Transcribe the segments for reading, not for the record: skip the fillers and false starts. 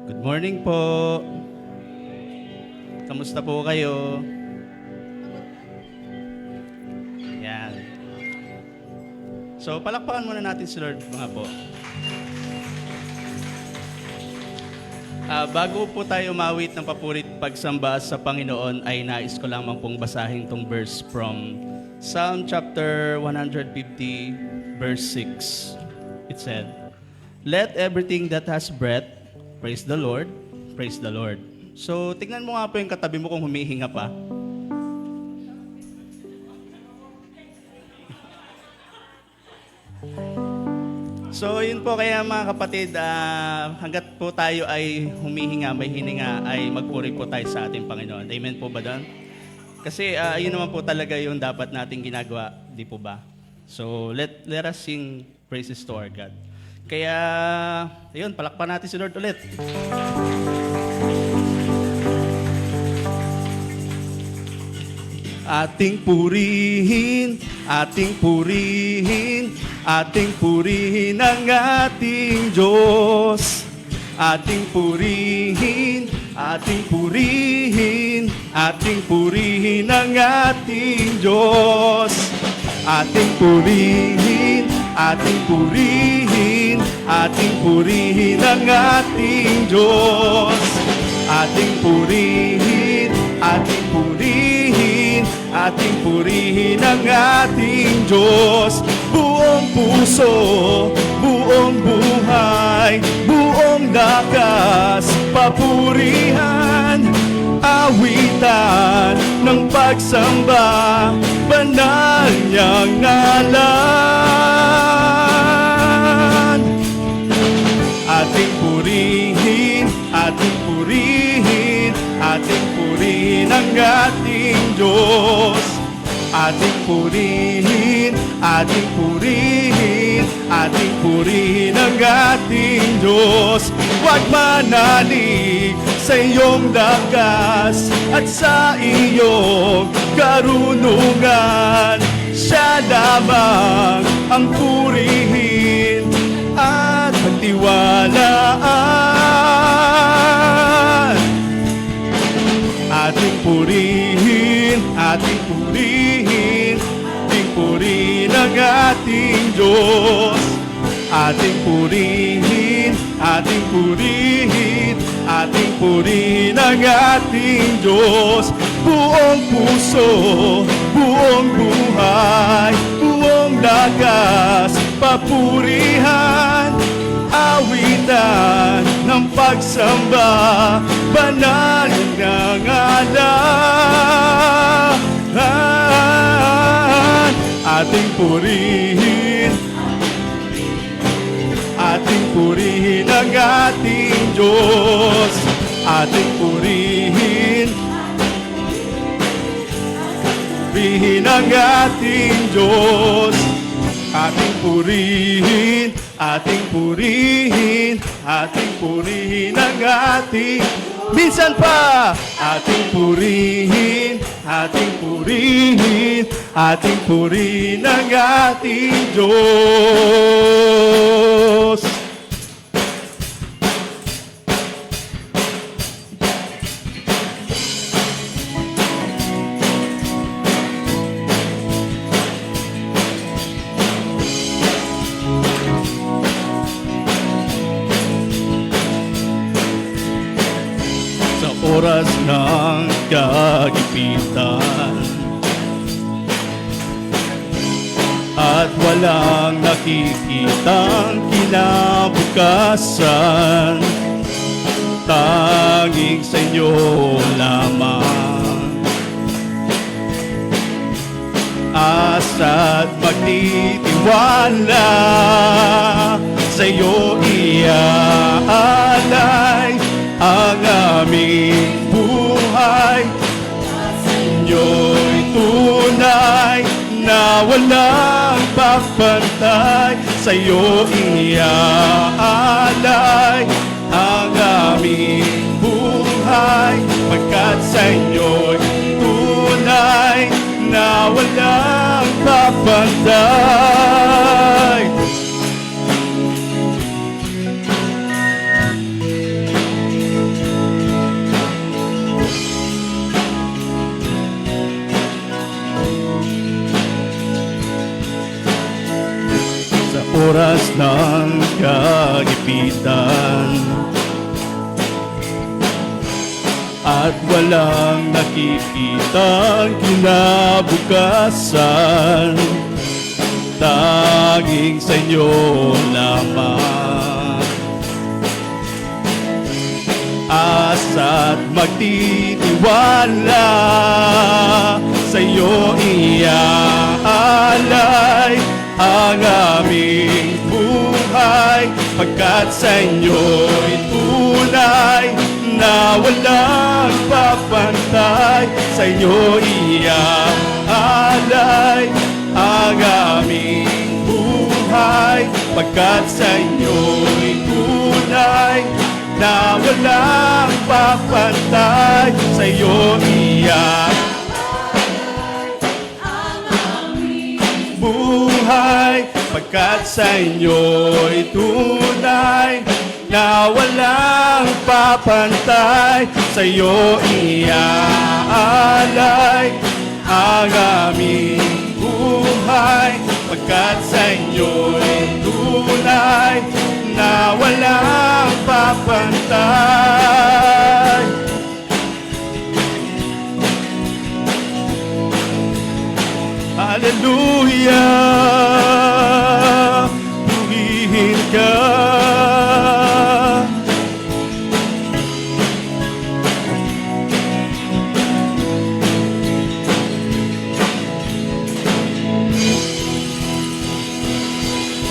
Good morning po. Kamusta po kayo? Yan. So, palakpakan muna natin si Lord mga po. Bago po tayo umawit ng papurit pagsamba sa Panginoon, ay nais ko lamang pong basahin tong verse from Psalm chapter 150, verse 6. It said, "Let everything that has breath praise the Lord, praise the Lord." So, tignan mo nga po yung katabi mo kung humihinga pa. So, yun po kaya mga kapatid, hanggat po tayo ay humihinga, may hininga, ay magpuri po tayo sa ating Panginoon. Amen po ba doon? Kasi yun naman po talaga yung dapat nating ginagawa, di po ba? So, let us sing praises to our God. Kaya, ayun, palakpan natin si Lord ulit. Ating purihin, ating purihin, ating purihin ang ating Diyos. Ating purihin, ating purihin, ating purihin ang ating Diyos. Ating purihin, ating purihin, ating purihin ang ating Diyos. Ating purihin, ating purihin, ating purihin ang ating Diyos. Buong puso, buong buhay, buong lakas, papurihan, awitan ng pagsamba, banal niyang ngalan. Ating purihin, ating purihin, ating purihin ang ating Diyos. Ating purihin, ating purihin, ating purihin ang ating Diyos. Huwag manalig sa iyong lakas at sa iyong karunungan. Siya lamang ang purihin at pagtiwalaan. Ating purihin, ating purihin, ating purihin ang ating Diyos. Ating purihin, ating purihin, ating purihin ang ating Diyos. Buong puso, buong buhay, buong lakas, papurihan, awitan ng pagsamba, banal na ngalan. Ating purihin, ating purihin ang ating Diyos. Ating purihin, purihin ang ating Diyos. Ating purihin, ating purihin, ating purihin ang ating. Minsan pa, ating purihin, ating purihin, ating purihin ang ating Diyos. Oras ng kagipitan at walang nakikitang kinabukasan, tanging sa inyo lamang asa't magtitiwala. Sa iyo iaalay ang aming buhay. Sa inyo'y tunay na walang pagpantay. Sa iyo iaalay ang aming buhay. buhay, pagkat sa inyo'y tunay na walang kapantay. Sa oras ng kagipitan at walang nakikitang kinabukasan, tanging sa inyo lamang asa't magtitiwala, sa iyo iaalay ang aming buhay, pagkat sa inyo'y tunay na walang papantay. Sa inyo iaalay ang aming buhay, pagkat sa inyo'y tunay na walang papantay. Sa iyo buhay, pagkat sa inyo'y tunay na walang papantay. Sa iyo iaalay ang aming buhay, pagkat sa inyo'y tunay na walang papantay. Hallelujah, purihin ka.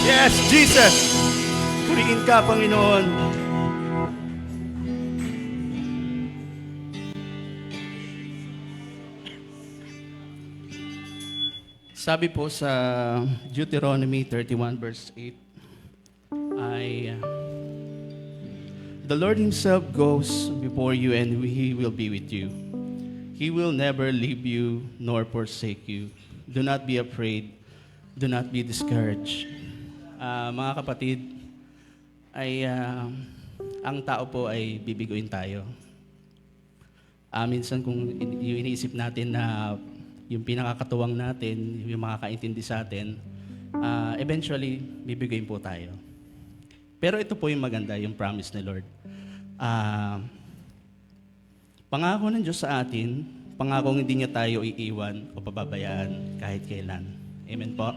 Yes, Jesus, purihin ka, Panginoon. Sabi po sa Deuteronomy 31 verse 8 ay the Lord Himself goes before you and He will be with you. He will never leave you nor forsake you. Do not be afraid. Do not be discouraged. Mga kapatid, ay ang tao po ay bibiguin tayo. Minsan kung yung iniisip natin na yung pinakakatuwang natin, yung makakaintindi sa atin, eventually, bibigyan po tayo. Pero ito po yung maganda, yung promise ni Lord. Pangako ng Diyos sa atin, pangakong hindi niya tayo iiwan o pababayaan kahit kailan. Amen po?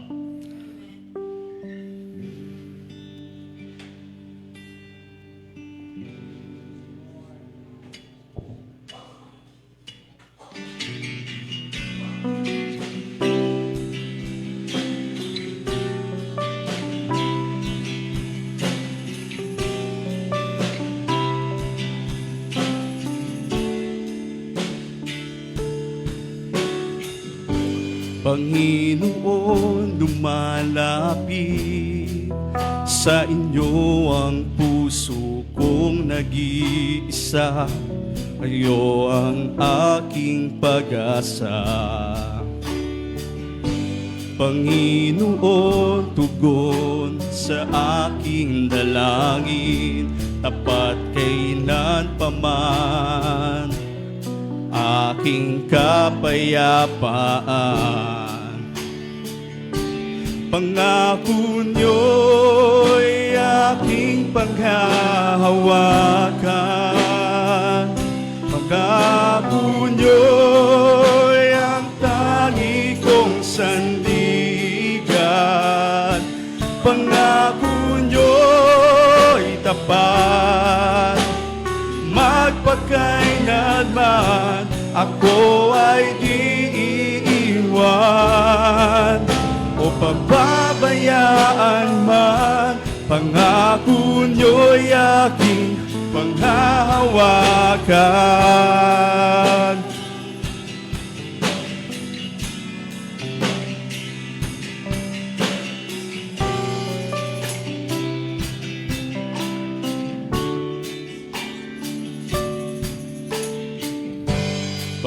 Panginoon, lumalapit sa inyo ang puso kong nag-iisa. Kayo ang aking pag-asa. Panginoon, tugon sa aking dalangin, tapat kailan paman aking kapayapaan. Pangako niyo'y aking paghahawakan. Pangako niyo'y ang tangi kong sandigan. Pangako niyo'y tapat, magpakailanman ako ay di iiwan o pababayaan man. Pangako niyo'y aking panghahawakan.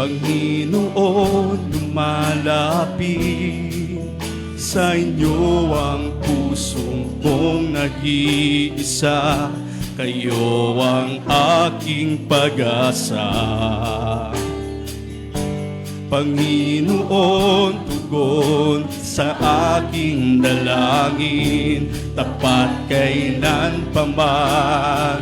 Panginoon, lumalapit sa inyo ang pusong kong nag-iisa. Kayo ang aking pag-asa. Panginoon, tugon sa aking dalangin, tapat kailanpaman.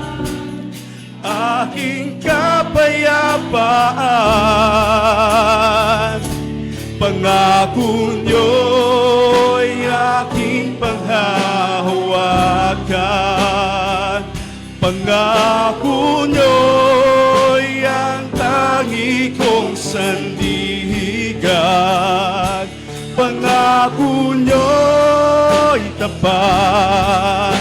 Aking kapayapaan, pangako niyo'y aking panghahawakan. Pangako niyo'y ang tangi kong sandigan. Pangako niyo'y tapat,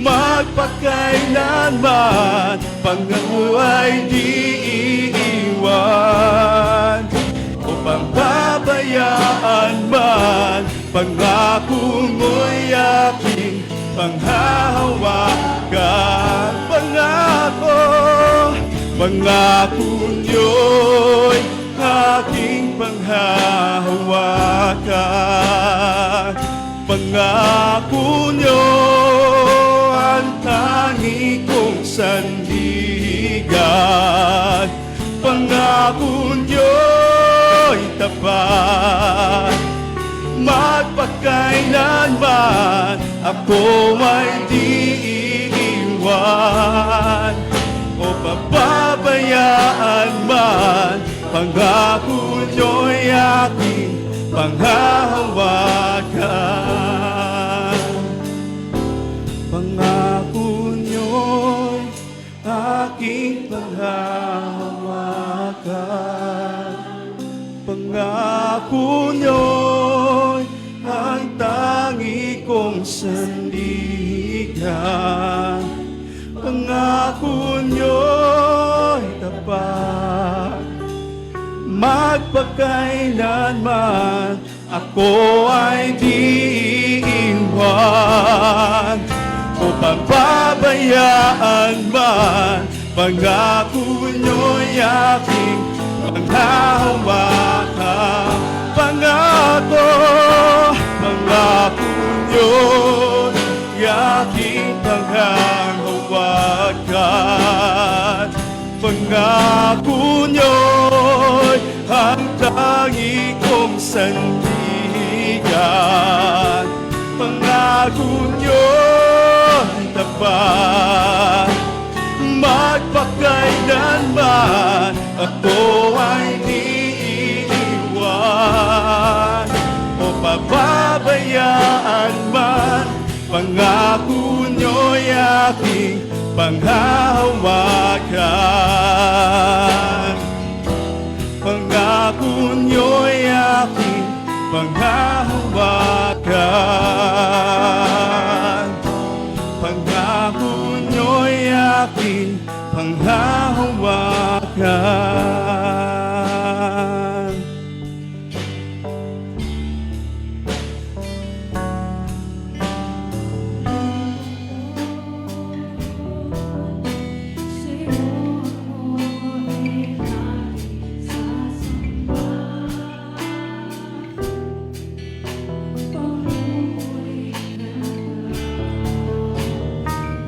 magpakailanman. Pangako ay di iiwan o pababayaan man. Pangako mo'y aking panghahawakan. Pangako niyo'y aking panghahawakan. Pangako niyo ang tangi kong sandigan. Pangako niyo'y tapat, magpakailanman. Ako ay di iiwan o pababayaan man. Pangako niyo'y aking panghahawakan. Pangako niyo'y aking panghahawakan. Pangako niyo'y ang tangi kong sandigan. Pangako niyo'y tapat, magpakailanman. Ako ay di iiwan o pababayaan man. Pangako niyo'y aking panghahawakan. Pangako niyo'y aking panghahawakan. Pangako niyo'y ang tangi kong sandigan. Pangako niyo'y tapat, magpakailanman. Ako ay di iiwan o pababayaan man. Pangako niyo'y aking panghahawakan. Pangako niyo'y aking panghahawakan. Pangako niyo'y aking panghahawakan.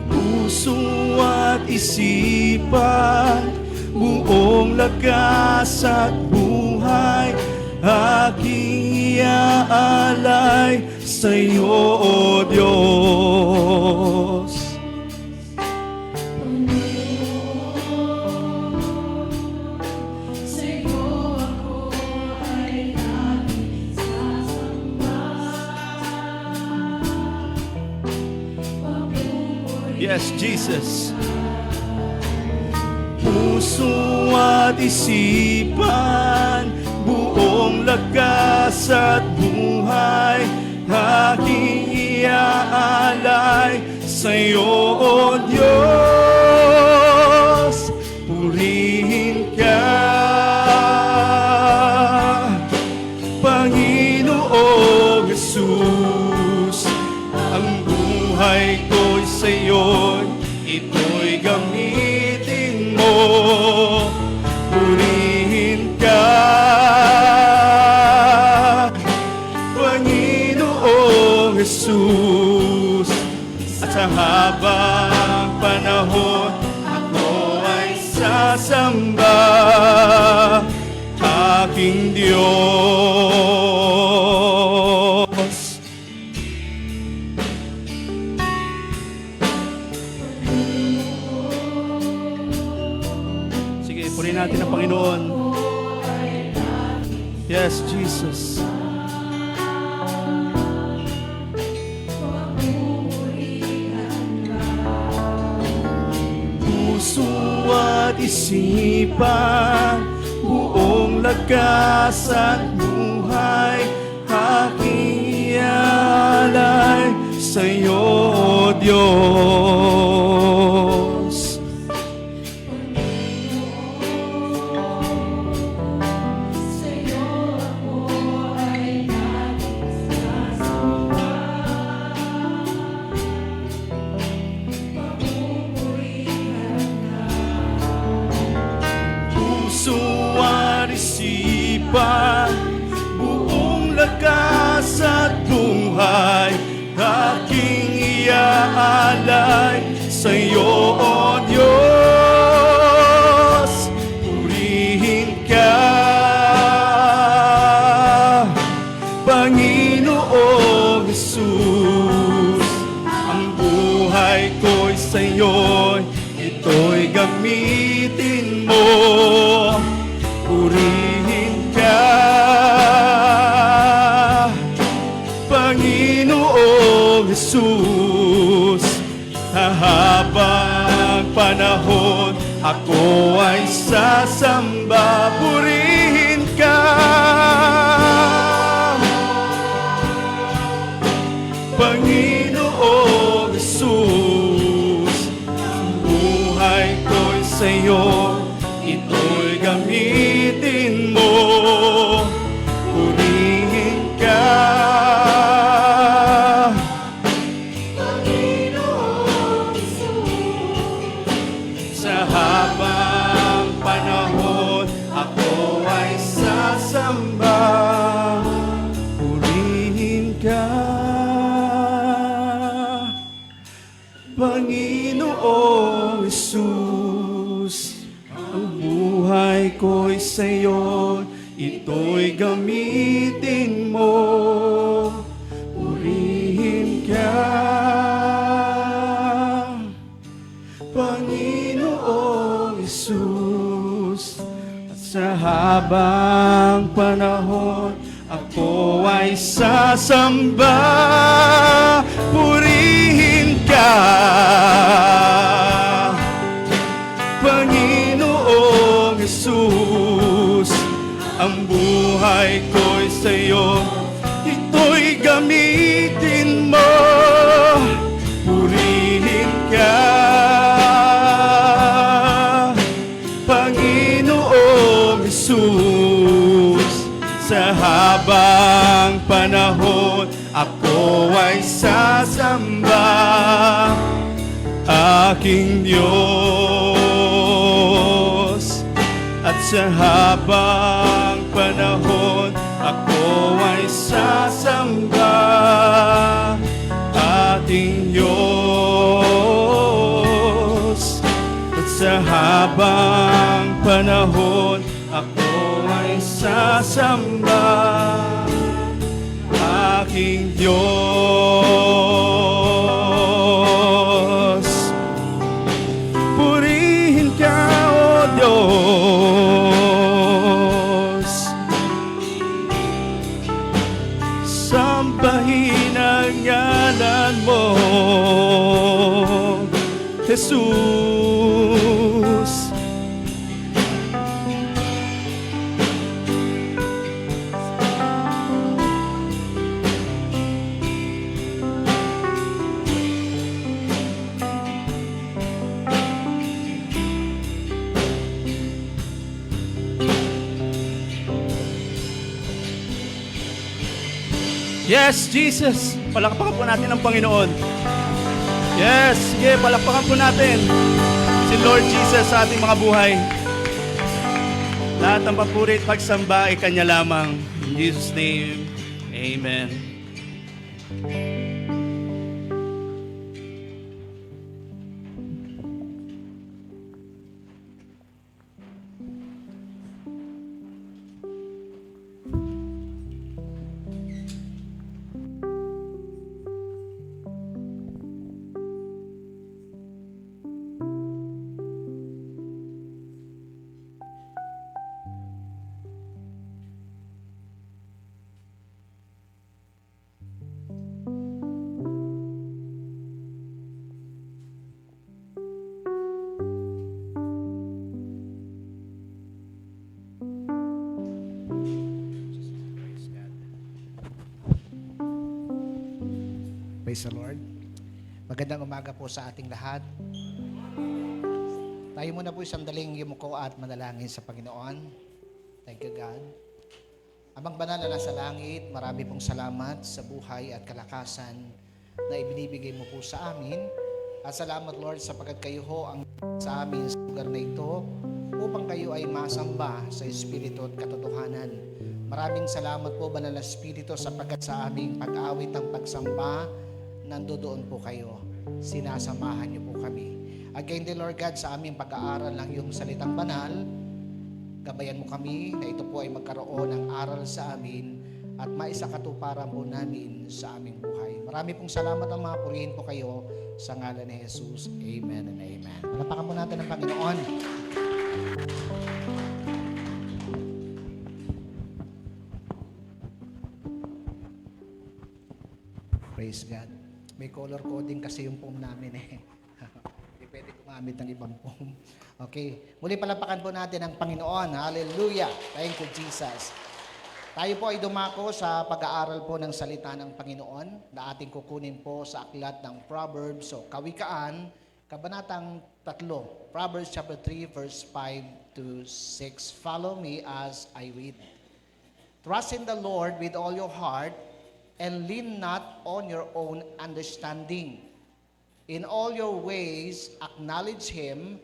Puso at isipan, buong lakas at buhay, aking iaalay sa iyo, O Diyos. Yes, Jesus. Puso at isipan, buong lakas at buhay, aking iaalay sa iyo, O Diyos. Purihin ka, Panginoong Jesus. Ang buhay ko'y sa iyo, ito'y gamitin mo. Purihin ka, Jesus. At sa habang panahon, ako ay sasamba, aking Diyos. Sige, purihin natin ang Panginoon. Yes, Jesus. Puso at isipan, buong lakas at buhay, aking ialay sa'yo, Diyos. Puso at isipan, buong lakas at buhay, aking iaalay sa'yo, O Diyos. Purihin ka, Panginoong Jesus. Ang buhay ko'y sa'yo, ito'y gamitin mo. Purihin ka, Panginoong Jesus. Habang panahon, ako ay sasamba. Purihin ka, Panginoong Jesus. Ang buhay ko'y sa'yo, ito'y gamitin mo. Purihin ka, Panginoong Jesus. Sa habang panahon, ako ay sasamba. Purihin ka, Panginoong Jesus. Ang buhay ko'y sa'yo, ito'y gamitin mo. Purihin ka, Panginoong Jesus. At sa habang panahon, ako ay sasamba. Purihin ka, Panginoong Jesus. Ang buhay ko'y sa'yo, ito'y gamitin mo. Purihin ka, Panginoong Jesus. Sa habang panahon, ako ay sasamba, aking Diyos. At sa habang panahon, ako ay sasamba, ating Diyos. At sa habang panahon, ako ay sasamba, aking Diyos. Purihin ka, O Diyos. Sambahin ang ngalan mo, Jesus. Yes, Jesus. Palakpakan po natin ang Panginoon. Yes, sige, palakpakan po natin si Lord Jesus sa ating mga buhay. Lahat ng papuri at pagsamba ay Kanya lamang. In Jesus' name, Amen. Praise the Lord. Magandang umaga po sa ating lahat. Tayo muna po sandaling yumuko at manalangin sa Panginoon. Thank you, God. Amang banal na nasa langit, marami pong salamat sa buhay at kalakasan na ibinibigay mo po sa amin. At salamat, Lord, sapagkat kayo ho ang sa amin sa lugar na ito upang kayo ay masamba sa Espiritu at katotohanan. Maraming salamat po, Banal na Espiritu, sapagkat sa aming pag-awit ang pagsamba, nandoon po kayo. Sinasamahan niyo po kami. At kayo din, Lord God, sa aming pag-aaral ng iyong salitang banal, gabayan mo kami na ito po ay magkaroon ng aral sa amin at maisakatuparan po namin sa aming buhay. Marami pong salamat ang mga purihin po kayo sa ngalan ni Jesus. Amen and amen. Palapakan po natin ang Panginoon. Praise God. May color coding kasi yung foam namin eh. Hindi pwede gumamit ng ibang foam. Okay. Muli palapakan po natin ang Panginoon. Hallelujah. Thank you, Jesus. Tayo po ay dumako sa pag-aaral po ng salita ng Panginoon na ating kukunin po sa aklat ng Proverbs. So, Kawikaan, Kabanatang 3, Proverbs chapter 3, verse 5 to 6. Follow me as I read. Trust in the Lord with all your heart and lean not on your own understanding. In all your ways acknowledge Him,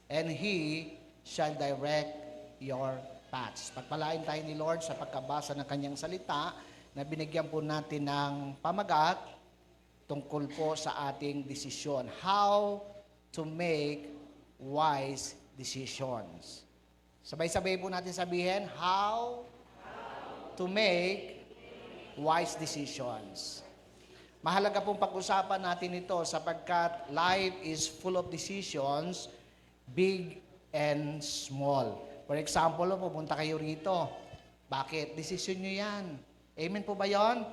and He shall direct your paths. Pagpalain tayo ni Lord sa pagkabasa ng Kanyang salita na binigyan po natin ng pamagat tungkol po sa ating desisyon. How to make wise decisions. Sabay-sabay po natin sabihin, how to make wise decisions. Mahalaga pong pag-usapan natin ito sapagkat life is full of decisions, big and small. For example, pupunta kayo rito. Bakit? Desisyon nyo yan. Amen po ba yon?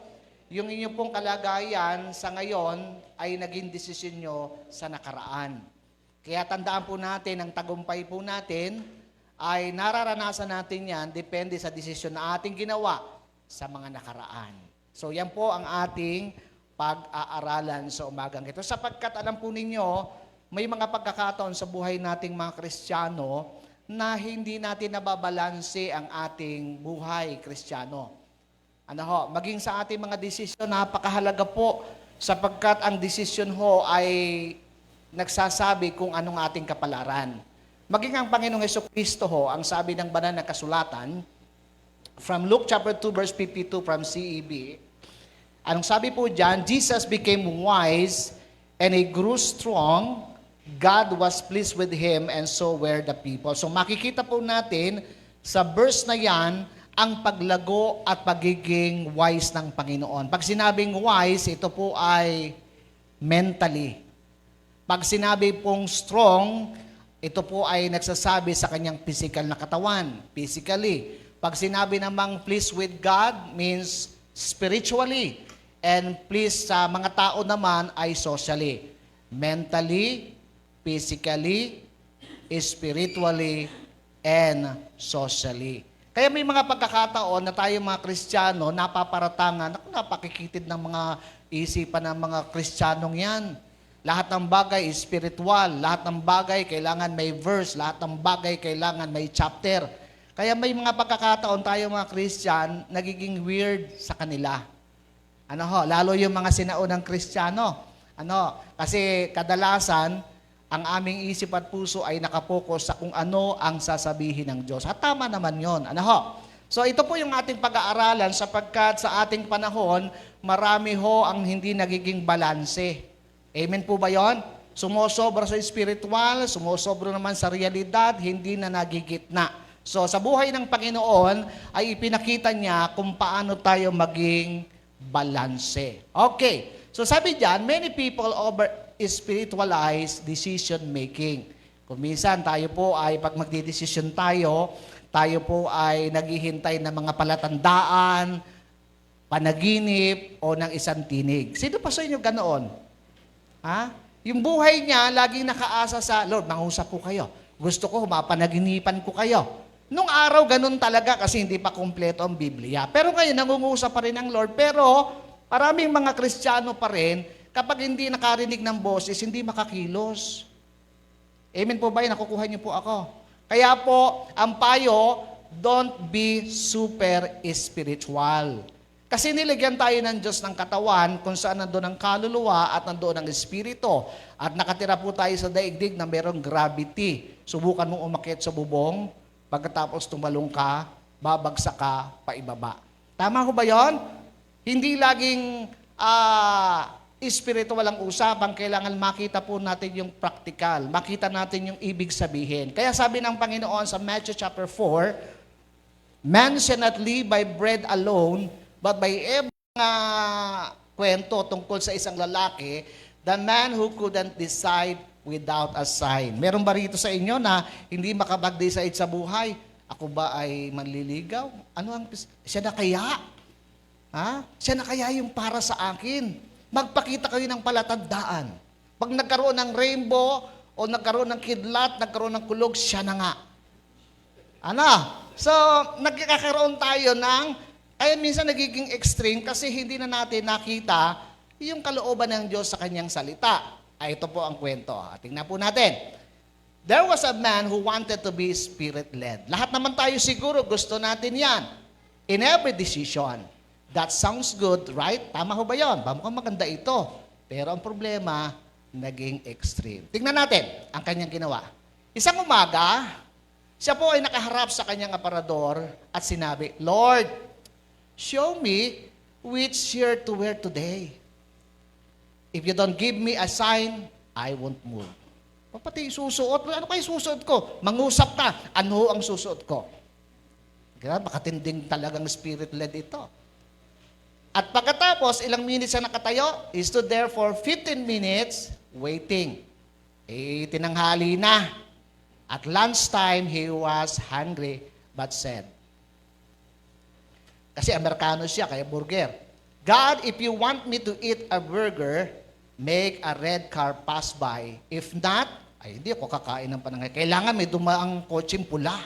Yung inyong pong kalagayan sa ngayon ay naging desisyon nyo sa nakaraan. Kaya tandaan po natin, ang tagumpay po natin ay nararanasan natin yan depende sa desisyon na ating ginawa sa mga nakaraan. So yan po ang ating pag-aaralan sa umagang ito. Sapagkat alam po ninyo, may mga pagkakataon sa buhay nating mga Kristiyano na hindi natin nababalanse ang ating buhay Kristiyano. Ano ho, maging sa ating mga desisyon, napakahalaga po sapagkat ang desisyon ho ay nagsasabi kung anong ating kapalaran. Maging ang Panginoong Hesukristo ho, ang sabi ng banal na kasulatan, from Luke chapter 2 verse 52 from CEB, anong sabi po dyan? Jesus became wise and he grew strong. God was pleased with him and so were the people. So makikita po natin sa verse na yan ang paglago at pagiging wise ng Panginoon. Pag sinabing wise, ito po ay mentally. Pag sinabi pong strong, ito po ay nagsasabi sa kanyang physical na katawan, physically. Pag sinabi namang pleased with God means spiritually. And pleased sa mga tao naman ay socially. Mentally, physically, spiritually, and socially. Kaya may mga pagkakataon na tayo mga Kristiyano napaparatangan, napakikitid ng mga isipan ng mga Kristiyanong yan. Lahat ng bagay is spiritual, lahat ng bagay kailangan may verse, lahat ng bagay kailangan may chapter. Kaya may mga pagkakataon tayo mga Christian, nagiging weird sa kanila. Ano ho, lalo yung mga sinaunang Kristiyano. Ano, kasi kadalasan, ang aming isip at puso ay nakapokus sa kung ano ang sasabihin ng Diyos. At tama naman yon. Ano ho? So ito po yung ating pag-aaralan sapagkat sa ating panahon, marami ho ang hindi nagiging balanse. Amen po ba yon? Sumosobra sa spiritual, sumosobra naman sa realidad, hindi na nagigitna. So sa buhay ng Panginoon ay ipinakita niya kung paano tayo maging balanse. Okay, so sabi diyan, many people over spiritualize decision making. Kung minsan tayo po ay pag magdidesisyon tayo po ay naghihintay ng mga palatandaan, panaginip, o ng isang tinig. Sino pa sa inyo ganoon? Ha? Yung buhay niya, laging nakaasa sa, Lord, mangusap ko kayo. Gusto ko, mapanaginipan ko kayo. Nung araw, ganun talaga kasi hindi pa kumpleto ang Biblia. Pero ngayon, nangungusap pa rin ang Lord. Pero, maraming mga Kristiyano pa rin, kapag hindi nakarinig ng boses, hindi makakilos. Amen po ba yun? Nakukuha niyo po ako. Kaya po, ang payo, don't be super spiritual. Kasi niligyan tayo ng Diyos ng katawan kung saan nandoon ang kaluluwa at nandoon ang espiritu. At nakatira po tayo sa daigdig na mayroong gravity. Subukan mong umakyat sa bubong, pagkatapos tumalong ka, babagsak ka, paibaba. Tama ko ba yon? Hindi laging spiritual ang usapan, kailangan makita po natin yung practical, makita natin yung ibig sabihin. Kaya sabi ng Panginoon sa Matthew chapter 4, man shall not live by bread alone, but by every kwento tungkol sa isang lalaki, the man who couldn't decide without a sign. Meron ba rito sa inyo na hindi makapag-decide sa buhay? Ako ba ay manliligaw? Ano ang siya na kaya? Ha? Siya na kaya yung para sa akin? Magpakita kayo ng palatandaan. Pag nagkaroon ng rainbow o nagkaroon ng kidlat, nagkaroon ng kulog, siya na nga. Ano? So, nagkakaroon tayo ng, kaya minsan nagiging extreme kasi hindi na natin nakita yung kalooban ng Diyos sa kanyang salita. Ay, ito po ang kwento. Tingnan po natin. There was a man who wanted to be spirit-led. Lahat naman tayo siguro gusto natin yan. In every decision. That sounds good, right? Tama ho ba yun? Mukhang maganda ito. Pero ang problema, naging extreme. Tingnan natin ang kanyang ginawa. Isang umaga, siya po ay nakaharap sa kanyang aparador at sinabi, Lord, show me which shirt to wear today. If you don't give me a sign, I won't move. Pati susuot, ano kayo susuot ko? Mangusap ka, ano ang susuot ko? Kaya makatinding talagang spirit-led ito. At pagkatapos, ilang minutes siya nakatayo, he stood there for 15 minutes waiting. Tinanghali na. At lunchtime, he was hungry but said, kasi Amerikano siya, kaya burger. God, if you want me to eat a burger, make a red car pass by. If not, ay hindi ako kakain ng pananghali. Kailangan may dumaang kotseng pula.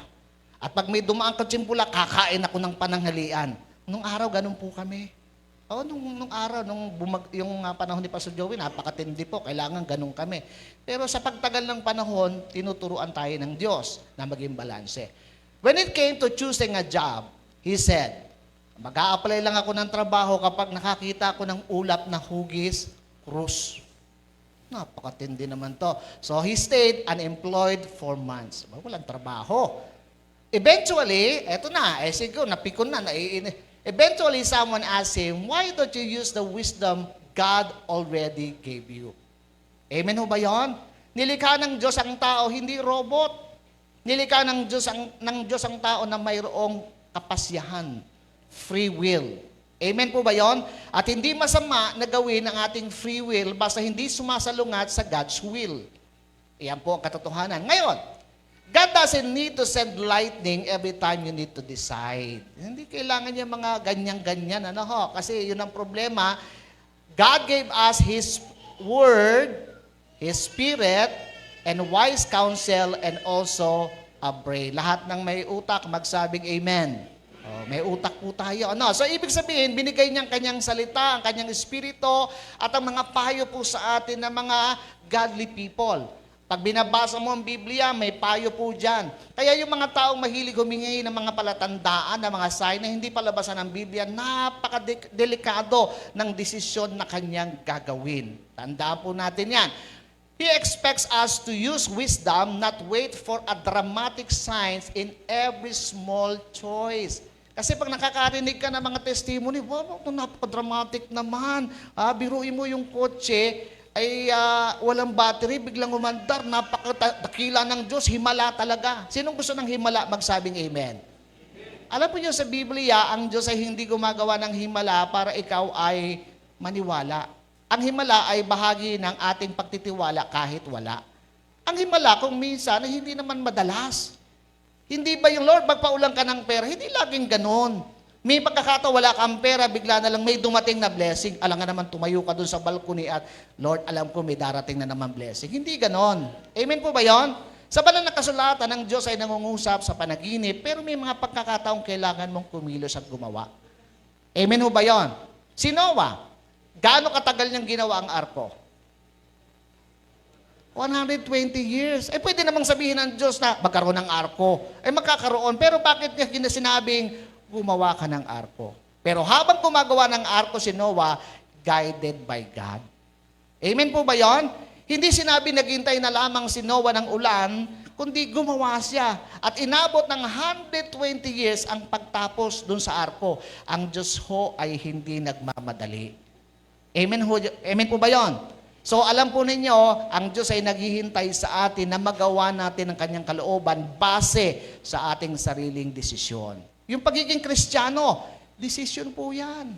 At pag may dumaang kotseng pula, kakain ako ng pananghalian. Nung araw, ganun po kami. Nung araw, yung panahon ni Pastor Joey, napakatindi po. Kailangan ganun kami. Pero sa pagtagal ng panahon, tinuturuan tayo ng Diyos na maging balanse. When it came to choosing a job, he said, mag-a-apply lang ako ng trabaho kapag nakakita ako ng ulap na hugis, krus. Napakatindi naman to. So he stayed unemployed for months. Walang trabaho. Eventually, eto na, siguro, napikon na, naiinit. Eventually, someone asked him, why don't you use the wisdom God already gave you? Amen ho ba yun? Nilikha ng Diyos ang tao, hindi robot. Nilikha ng Diyos ang tao na mayroong kapasyahan, free will. Amen po ba yun? At hindi masama na gawin ang ating free will basta hindi sumasalungat sa God's will. Iyan po ang katotohanan. Ngayon, God doesn't need to send lightning every time you need to decide. Hindi kailangan niya mga ganyan-ganyan. Kasi yun ang problema. God gave us His Word, His Spirit, and wise counsel, and also a brain. Lahat ng may utak, magsabing amen. May utak po tayo. So, ibig sabihin, binigay niyang kanyang salita, ang kanyang espiritu, at ang mga payo po sa atin ng mga godly people. Pag binabasa mo ang Biblia, may payo po dyan. Kaya yung mga taong mahilig humingi ng mga palatandaan, ng mga sign na hindi palabasan ng Biblia, napakadelikado ng desisyon na kanyang gagawin. Tandaan po natin yan. He expects us to use wisdom, not wait for a dramatic signs in every small choice. Kasi pag nakakarinig ka ng mga testimony, wow, ito napaka-dramatic naman. Biruin mo yung kotse, ay walang battery, biglang umandar, napakatakila ng Diyos, himala talaga. Sinong gusto ng himala, magsabing amen? Alam po niyo sa Biblia, ang Diyos ay hindi gumagawa ng himala para ikaw ay maniwala. Ang himala ay bahagi ng ating pagtitiwala kahit wala. Ang himala kung minsan ay hindi naman madalas. Hindi ba yung Lord, magpaulang ka ng pera? Hindi laging ganon. May pagkakataon wala kang pera, bigla na lang may dumating na blessing. Alam nga naman, tumayo ka dun sa balcony at, Lord, alam ko may darating na naman blessing. Hindi ganon. Amen po ba yon? Sa banal na kasulatan, ang Diyos ay nangungusap sa panaginip, pero may mga pagkakataong kailangan mong kumilos at gumawa. Amen po ba yon? Si Noah, gaano katagal niyang ginawa ang arko? 120 years. Pwede namang sabihin ng Diyos na magkaroon ng arko. Magkakaroon. Pero bakit niya sinabing gumawa ka ng arko? Pero habang gumagawa ng arko si Noah, guided by God. Amen po ba yon? Hindi sinabi naghintay na lamang si Noah ng ulan, kundi gumawa siya. At inabot ng 120 years ang pagtapos dun sa arko. Ang Diyos ho ay hindi nagmamadali. Amen, ho, amen po ba yon? So alam po ninyo, ang Diyos ay naghihintay sa atin na magawa natin ang kanyang kalooban base sa ating sariling desisyon. Yung pagiging Kristiyano, desisyon po yan.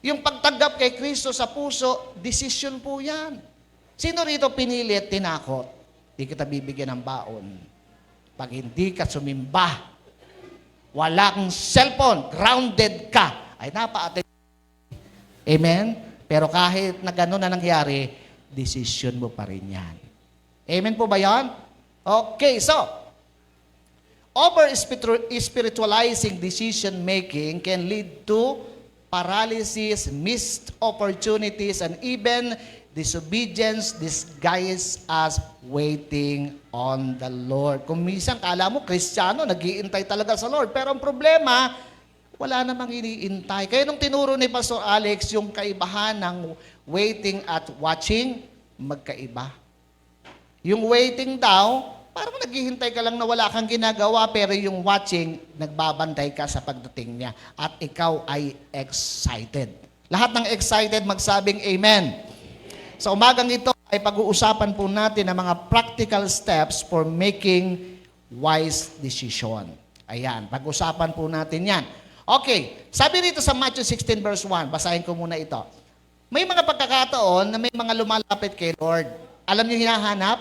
Yung pagtanggap kay Kristo sa puso, desisyon po yan. Sino rito pinili at tinakot? Di kita bibigyan ng baon. Pag hindi ka sumimba, walang cellphone, grounded ka, ay napa-attend. Amen? Pero kahit na gano'n na nangyari, desisyon mo pa rin yan. Amen po ba yan? Okay, so, over-spiritualizing decision-making can lead to paralysis, missed opportunities, and even disobedience disguised as waiting on the Lord. Kung minsan, kala mo, Kristiyano, nag-iintay talaga sa Lord. Pero ang problema, wala namang iniintay. Kaya nung tinuro ni Pastor Alex, yung kaibahan ng waiting at watching, magkaiba. Yung waiting daw, parang naghihintay ka lang na wala kang ginagawa, pero yung watching, nagbabantay ka sa pagdating niya. At ikaw ay excited. Lahat ng excited, magsabing amen. Sa umagang ito ay pag-uusapan po natin ang mga practical steps for making wise decision. Ayan, pag-usapan po natin yan. Okay, sabi rito sa Matthew 16 verse 1, basahin ko muna ito. May mga pagkakataon na may mga lumalapit kay Lord. Alam niyo hinahanap?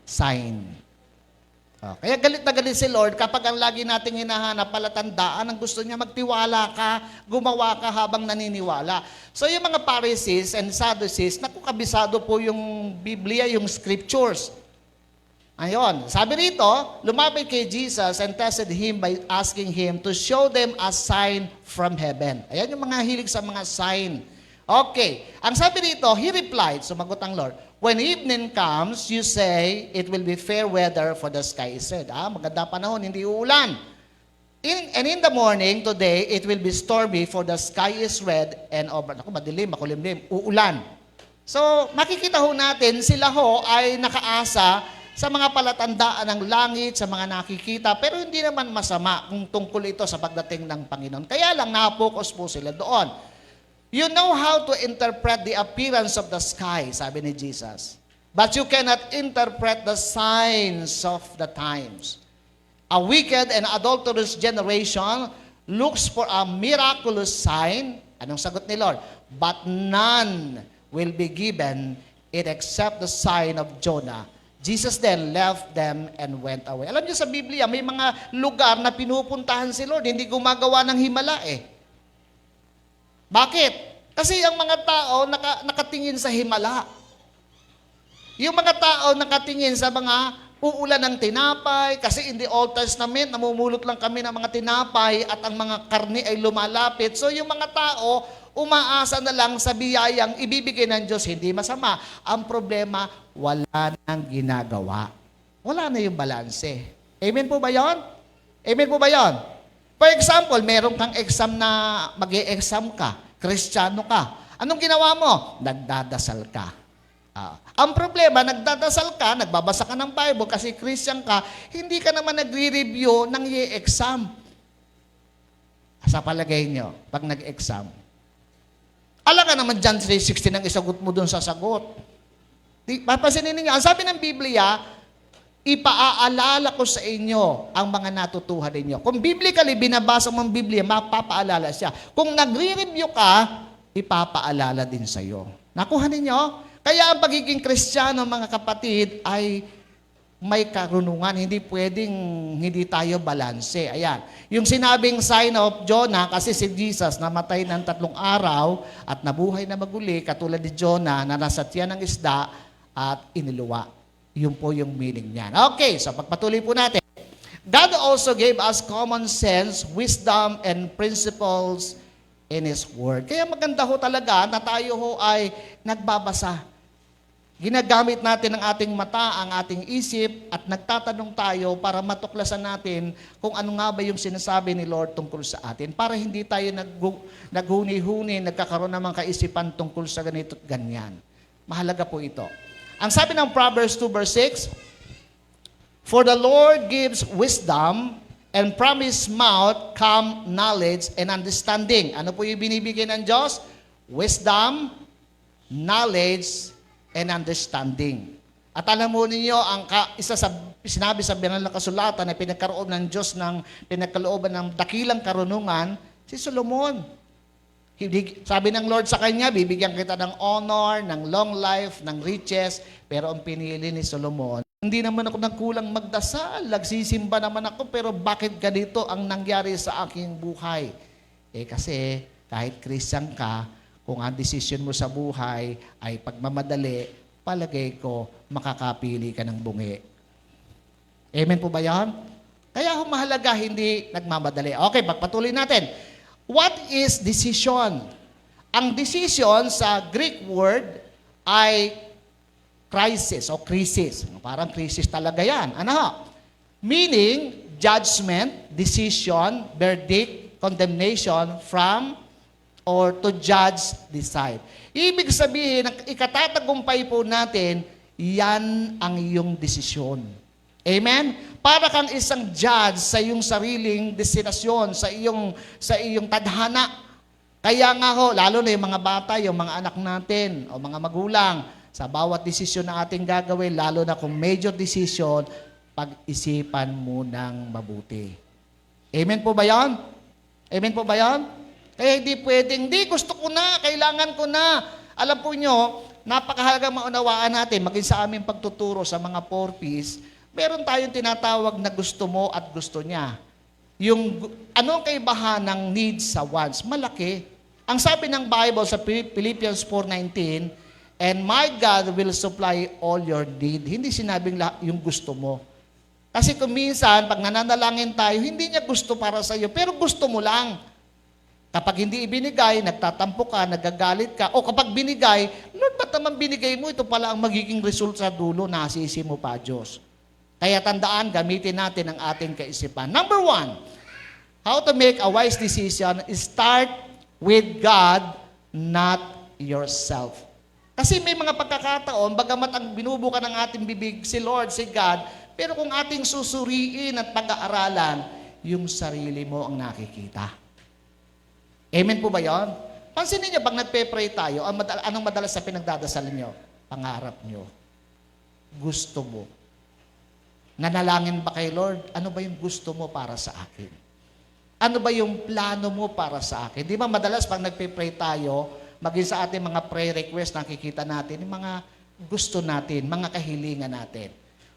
Sign. Kaya galit na galit si Lord kapag ang lagi nating hinahanap palatandaan, ang gusto niya magtiwala ka, gumawa ka habang naniniwala. So yung mga Pharisees and Sadducees, nakukabisado po yung Biblia, yung scriptures. Ayon, sabi rito, lumapit kay Jesus and tested him by asking him to show them a sign from heaven. Ayan yung mga hilig sa mga sign. Okay, ang sabi rito, he replied, sumagot ang Lord, when evening comes, you say, it will be fair weather for the sky is red. Maganda panahon, hindi uulan. And in the morning, today, it will be stormy for the sky is red and over. Ako, madilim, makulimlim, uulan. So, makikita ho natin, sila ho ay nakaasa sa mga palatandaan ng langit, sa mga nakikita, pero hindi naman masama kung tungkol ito sa pagdating ng Panginoon. Kaya lang, napokus po sila doon. You know how to interpret the appearance of the sky, sabi ni Jesus. But you cannot interpret the signs of the times. A wicked and adulterous generation looks for a miraculous sign. Anong sagot ni Lord? But none will be given it except the sign of Jonah. Jesus then left them and went away. Alam niyo sa Biblia, may mga lugar na pinupuntahan si Lord, hindi gumagawa ng himala eh. Bakit? Kasi ang mga tao nakatingin sa himala. Yung mga tao nakatingin sa mga uulan ng tinapay, kasi in the Old Testament, namumulot lang kami ng mga tinapay at ang mga karni ay lumalapit. So yung mga tao, umaasa na lang sa biyayang ibibigay ng Diyos, hindi masama. Ang problema, wala nang ginagawa. Wala na yung balanse. Amen po ba yon? Amen po ba yon? For example, meron kang exam na mag-e-exam ka, Kristiyano ka. Anong ginawa mo? Nagdadasal ka. Ang problema, nagdadasal ka, nagbabasa ka ng Bible kasi Christian ka, hindi ka naman nagre-review ng i-exam. Sa palagay nyo, pag nag-exam, alam ka naman John 3:16 ang isagot mo dun sa sagot. Papansinin niyo, ang sabi ng Biblia, ipaaalala ko sa inyo ang mga natutuhan ninyo. Kung biblically, binabasa mo ang Biblia, mapapaalala siya. Kung nagre-review ka, ipapaalala din sa iyo. Nakuha ninyo? Kaya ang pagiging Kristiyano, mga kapatid, ay may karunungan. Hindi pwedeng hindi tayo balanse. Ayan. Yung sinabing sign of Jonah, kasi si Jesus namatay ng 3 araw at nabuhay na maguli, katulad ni Jonah na nasa tiyan ng isda at iniluwa. Yun po yung meaning niyan. Okay, so pagpatuloy po natin. God also gave us common sense, wisdom, and principles in His Word. Kaya maganda ho talaga na tayo ho ay nagbabasa. Ginagamit natin ang ating mata, ang ating isip, at nagtatanong tayo para matuklasan natin kung ano nga ba yung sinasabi ni Lord tungkol sa atin. Para hindi tayo naghuni-huni, nagkakaroon ng mga kaisipan tungkol sa ganito at ganyan. Mahalaga po ito. Ang sabi ng Proverbs 2 verse 6, "For the Lord gives wisdom, and from His mouth come knowledge and understanding." Ano po yung binibigay ng Diyos? Wisdom, knowledge, and understanding. At alam mo ninyo, isa sa sinabi sa banal na kasulatan na pinagkaroon ng Diyos ng pinagkalooban ng dakilang karunungan, si Solomon. Sabi ng Lord sa kanya, bibigyan kita ng honor, ng long life, ng riches, pero ang pinili ni Solomon, hindi naman ako nagkulang magdasal, nagsisimba naman ako, pero bakit ganito ang nangyari sa aking buhay? Kasi kahit Christian ka, kung ang desisyon mo sa buhay ay pagmamadali, palagay ko, makakapili ka ng bungi. Amen po ba yan? Kaya mahalaga, hindi nagmamadali. Okay, pagpatuloy natin. What is decision? Ang decision sa Greek word ay crisis o crisis. Parang crisis talaga yan. Ano? Meaning, judgment, decision, verdict, condemnation from or to judge, decide. Ibig sabihin, ang ikatatagumpay po natin, yan ang iyong desisyon. Amen? Para kang isang judge sa iyong sariling destinasyon, sa iyong tadhana. Kaya nga ho, lalo na yung mga bata, yung mga anak natin, o mga magulang, sa bawat desisyon na ating gagawin, lalo na kung major decision, pag-isipan mo ng mabuti. Amen po ba yan? Amen po ba yan? Kaya hindi pwedeng, hindi, gusto ko na, kailangan ko na. Alam po nyo, napakahalagang maunawaan natin, maging sa aming pagtuturo sa mga 4Ps, meron tayong tinatawag na gusto mo at gusto niya. Yung, anong kaibahan ng needs sa wants? Malaki. Ang sabi ng Bible sa Philippians 4:19, "And my God will supply all your need." Hindi sinabing yung gusto mo. Kasi kung minsan, pag nananalangin tayo, hindi niya gusto para sa iyo, pero gusto mo lang. Kapag hindi ibinigay, nagtatampo ka, nagagalit ka, o kapag binigay, Lord, ba't naman binigay mo? Ito pala ang magiging result sa dulo, nasisi mo pa, Diyos. Kaya tandaan, gamitin natin ang ating kaisipan. Number 1, how to make a wise decision is start with God, not yourself. Kasi may mga pagkakataon, bagamat ang binubuka ng ating bibig si Lord, si God, pero kung ating susuriin at pag-aaralan, yung sarili mo ang nakikita. Amen po ba yun? Pansinin niyo, pag nagpe-pray tayo, anong madalas sa pinagdadasal niyo? Pangarap niyo. Gusto mo. Nanalangin ba kay Lord? Ano ba yung gusto mo para sa akin? Ano ba yung plano mo para sa akin? Di ba madalas pag nagpe-pray tayo, maging sa ating mga prayer request, nakikita natin yung mga gusto natin, mga kahilingan natin.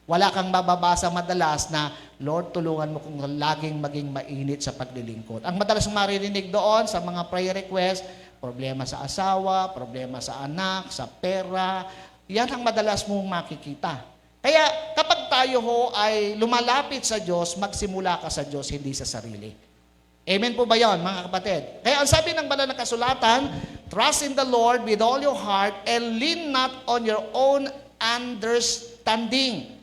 Wala kang mababasa madalas na, Lord, tulungan mo kung laging maging mainit sa paglilingkod. Ang madalas maririnig doon sa mga prayer request, problema sa asawa, problema sa anak, sa pera, yan ang madalas mong makikita. Kaya kapag tayo ho ay lumalapit sa Diyos, magsimula ka sa Diyos, hindi sa sarili. Amen po ba yan, mga kapatid? Kaya ang sabi ng banal na kasulatan, trust in the Lord with all your heart and lean not on your own understanding.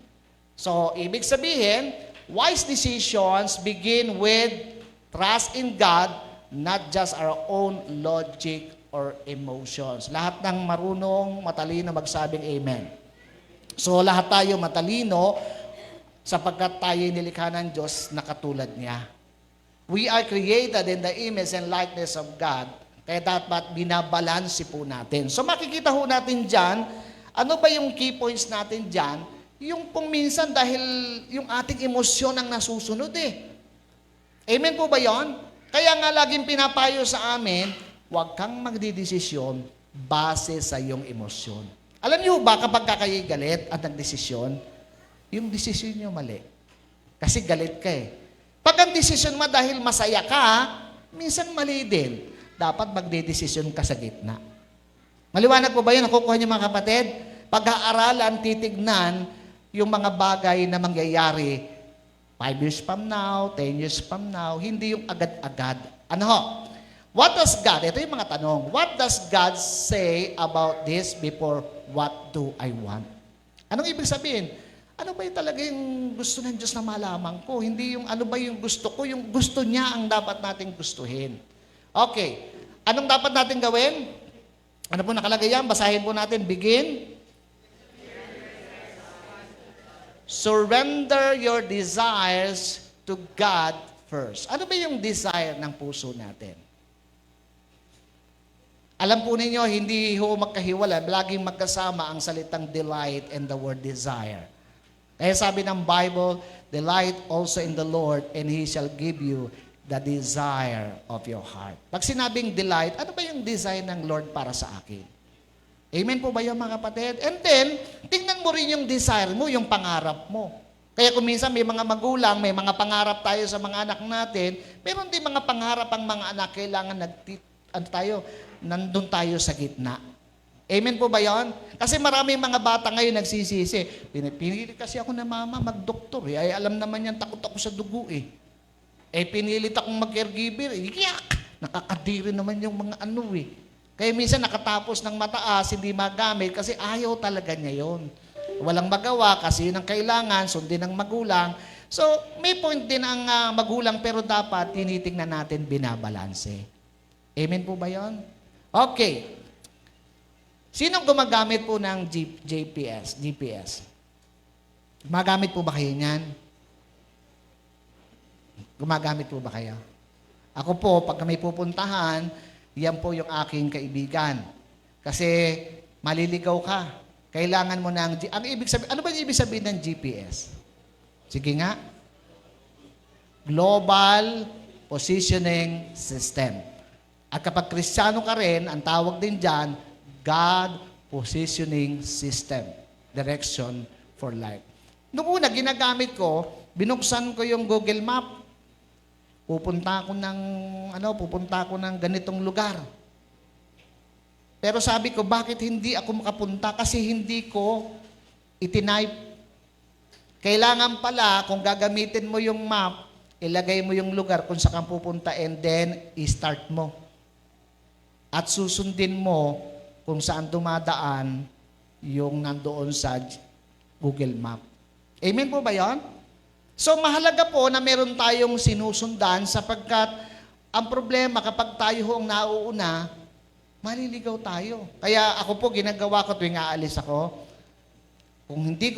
So, ibig sabihin, wise decisions begin with trust in God, not just our own logic or emotions. Lahat ng marunong, matalino magsabing amen. So, lahat tayo matalino sapagkat tayo nilikha ng Diyos na katulad niya. We are created in the image and likeness of God. Kaya dapat binabalansi po natin. So makikita ho natin dyan, ano ba yung key points natin dyan? Yung kung minsan dahil yung ating emosyon ang nasusunod eh. Amen po ba yon? Kaya nga laging pinapayo sa amin, huwag kang magdidesisyon base sa iyong emosyon. Alam niyo ba kapag kayo'y galit at nagdesisyon, yung desisyon niyo mali. Kasi galit ka eh. Pag ang desisyon mo dahil masaya ka, minsan mali din. Dapat magdedesisyon ka sa gitna. Maliwanag po ba yun? Nakukuha niyo mga kapatid? Pag-aaralan, titignan yung mga bagay na mangyayari 5 years from now, 10 years from now, hindi yung agad-agad. Ano ho? What does God, ito yung mga tanong, what does God say about this before what do I want? Anong ibig sabihin? Ano ba yung talaga yung gusto ng Diyos na malaman ko? Hindi yung ano ba yung gusto ko, yung gusto niya ang dapat nating gustuhin. Okay. Anong dapat natin gawin? Ano po nakalagay yan? Basahin po natin. Begin. Surrender your desires to God first. Ano ba yung desire ng puso natin? Alam po ninyo, hindi ho magkahiwalay. Laging magkasama ang salitang delight and the word desire. Kaya sabi ng Bible, delight also in the Lord and He shall give you the desire of your heart. Pag sinabing delight, ano ba yung desire ng Lord para sa akin? Amen po ba yung mga kapatid? And then, tingnan mo rin yung desire mo, yung pangarap mo. Kaya kung minsan may mga magulang, may mga pangarap tayo sa mga anak natin, meron din mga pangarap ang mga anak, kailangan nandun tayo sa gitna. Amen po ba yun? Kasi maraming mga bata ngayon nagsisisi. Pinili kasi ako na mama magdoktor. Ay alam naman yan, takot ako sa dugo eh. Pinilit akong mag-caregiver. Yak! Nakakadiri naman yung mga ano eh. Kaya minsan nakatapos ng mataas, hindi magamit kasi ayaw talaga niya yun. Walang magawa kasi yun ang kailangan, sundin ng magulang. So, may point din ang magulang pero dapat tinitingnan natin binabalanse. Amen po ba yun? Okay. Sinong gumagamit po ng GPS? Gumagamit po ba kayo niyan? Gumagamit po ba kayo? Ako po, pag may pupuntahan, yan po yung aking kaibigan. Kasi maliligaw ka. Kailangan mo ng... ano ba yung ibig sabihin ng GPS? Sige nga. Global Positioning System. At kapag Kristiyano ka rin, ang tawag din dyan, God Positioning System. Direction for life. Noong una, ginagamit ko, binuksan ko yung Google Map. Pupunta ako ng ganitong lugar. Pero sabi ko, bakit hindi ako makapunta? Kasi hindi ko itinipe. Kailangan pala, kung gagamitin mo yung map, ilagay mo yung lugar kung saan pupunta and then i-start mo. At susundin mo kung saan dumadaan yung nandoon sa Google Map. Amen po ba yan? So mahalaga po na meron tayong sinusundan sapagkat ang problema kapag tayo ang nauuna, maliligaw tayo. Kaya ako po ginagawa ko tuwing aalis ako. Kung hindi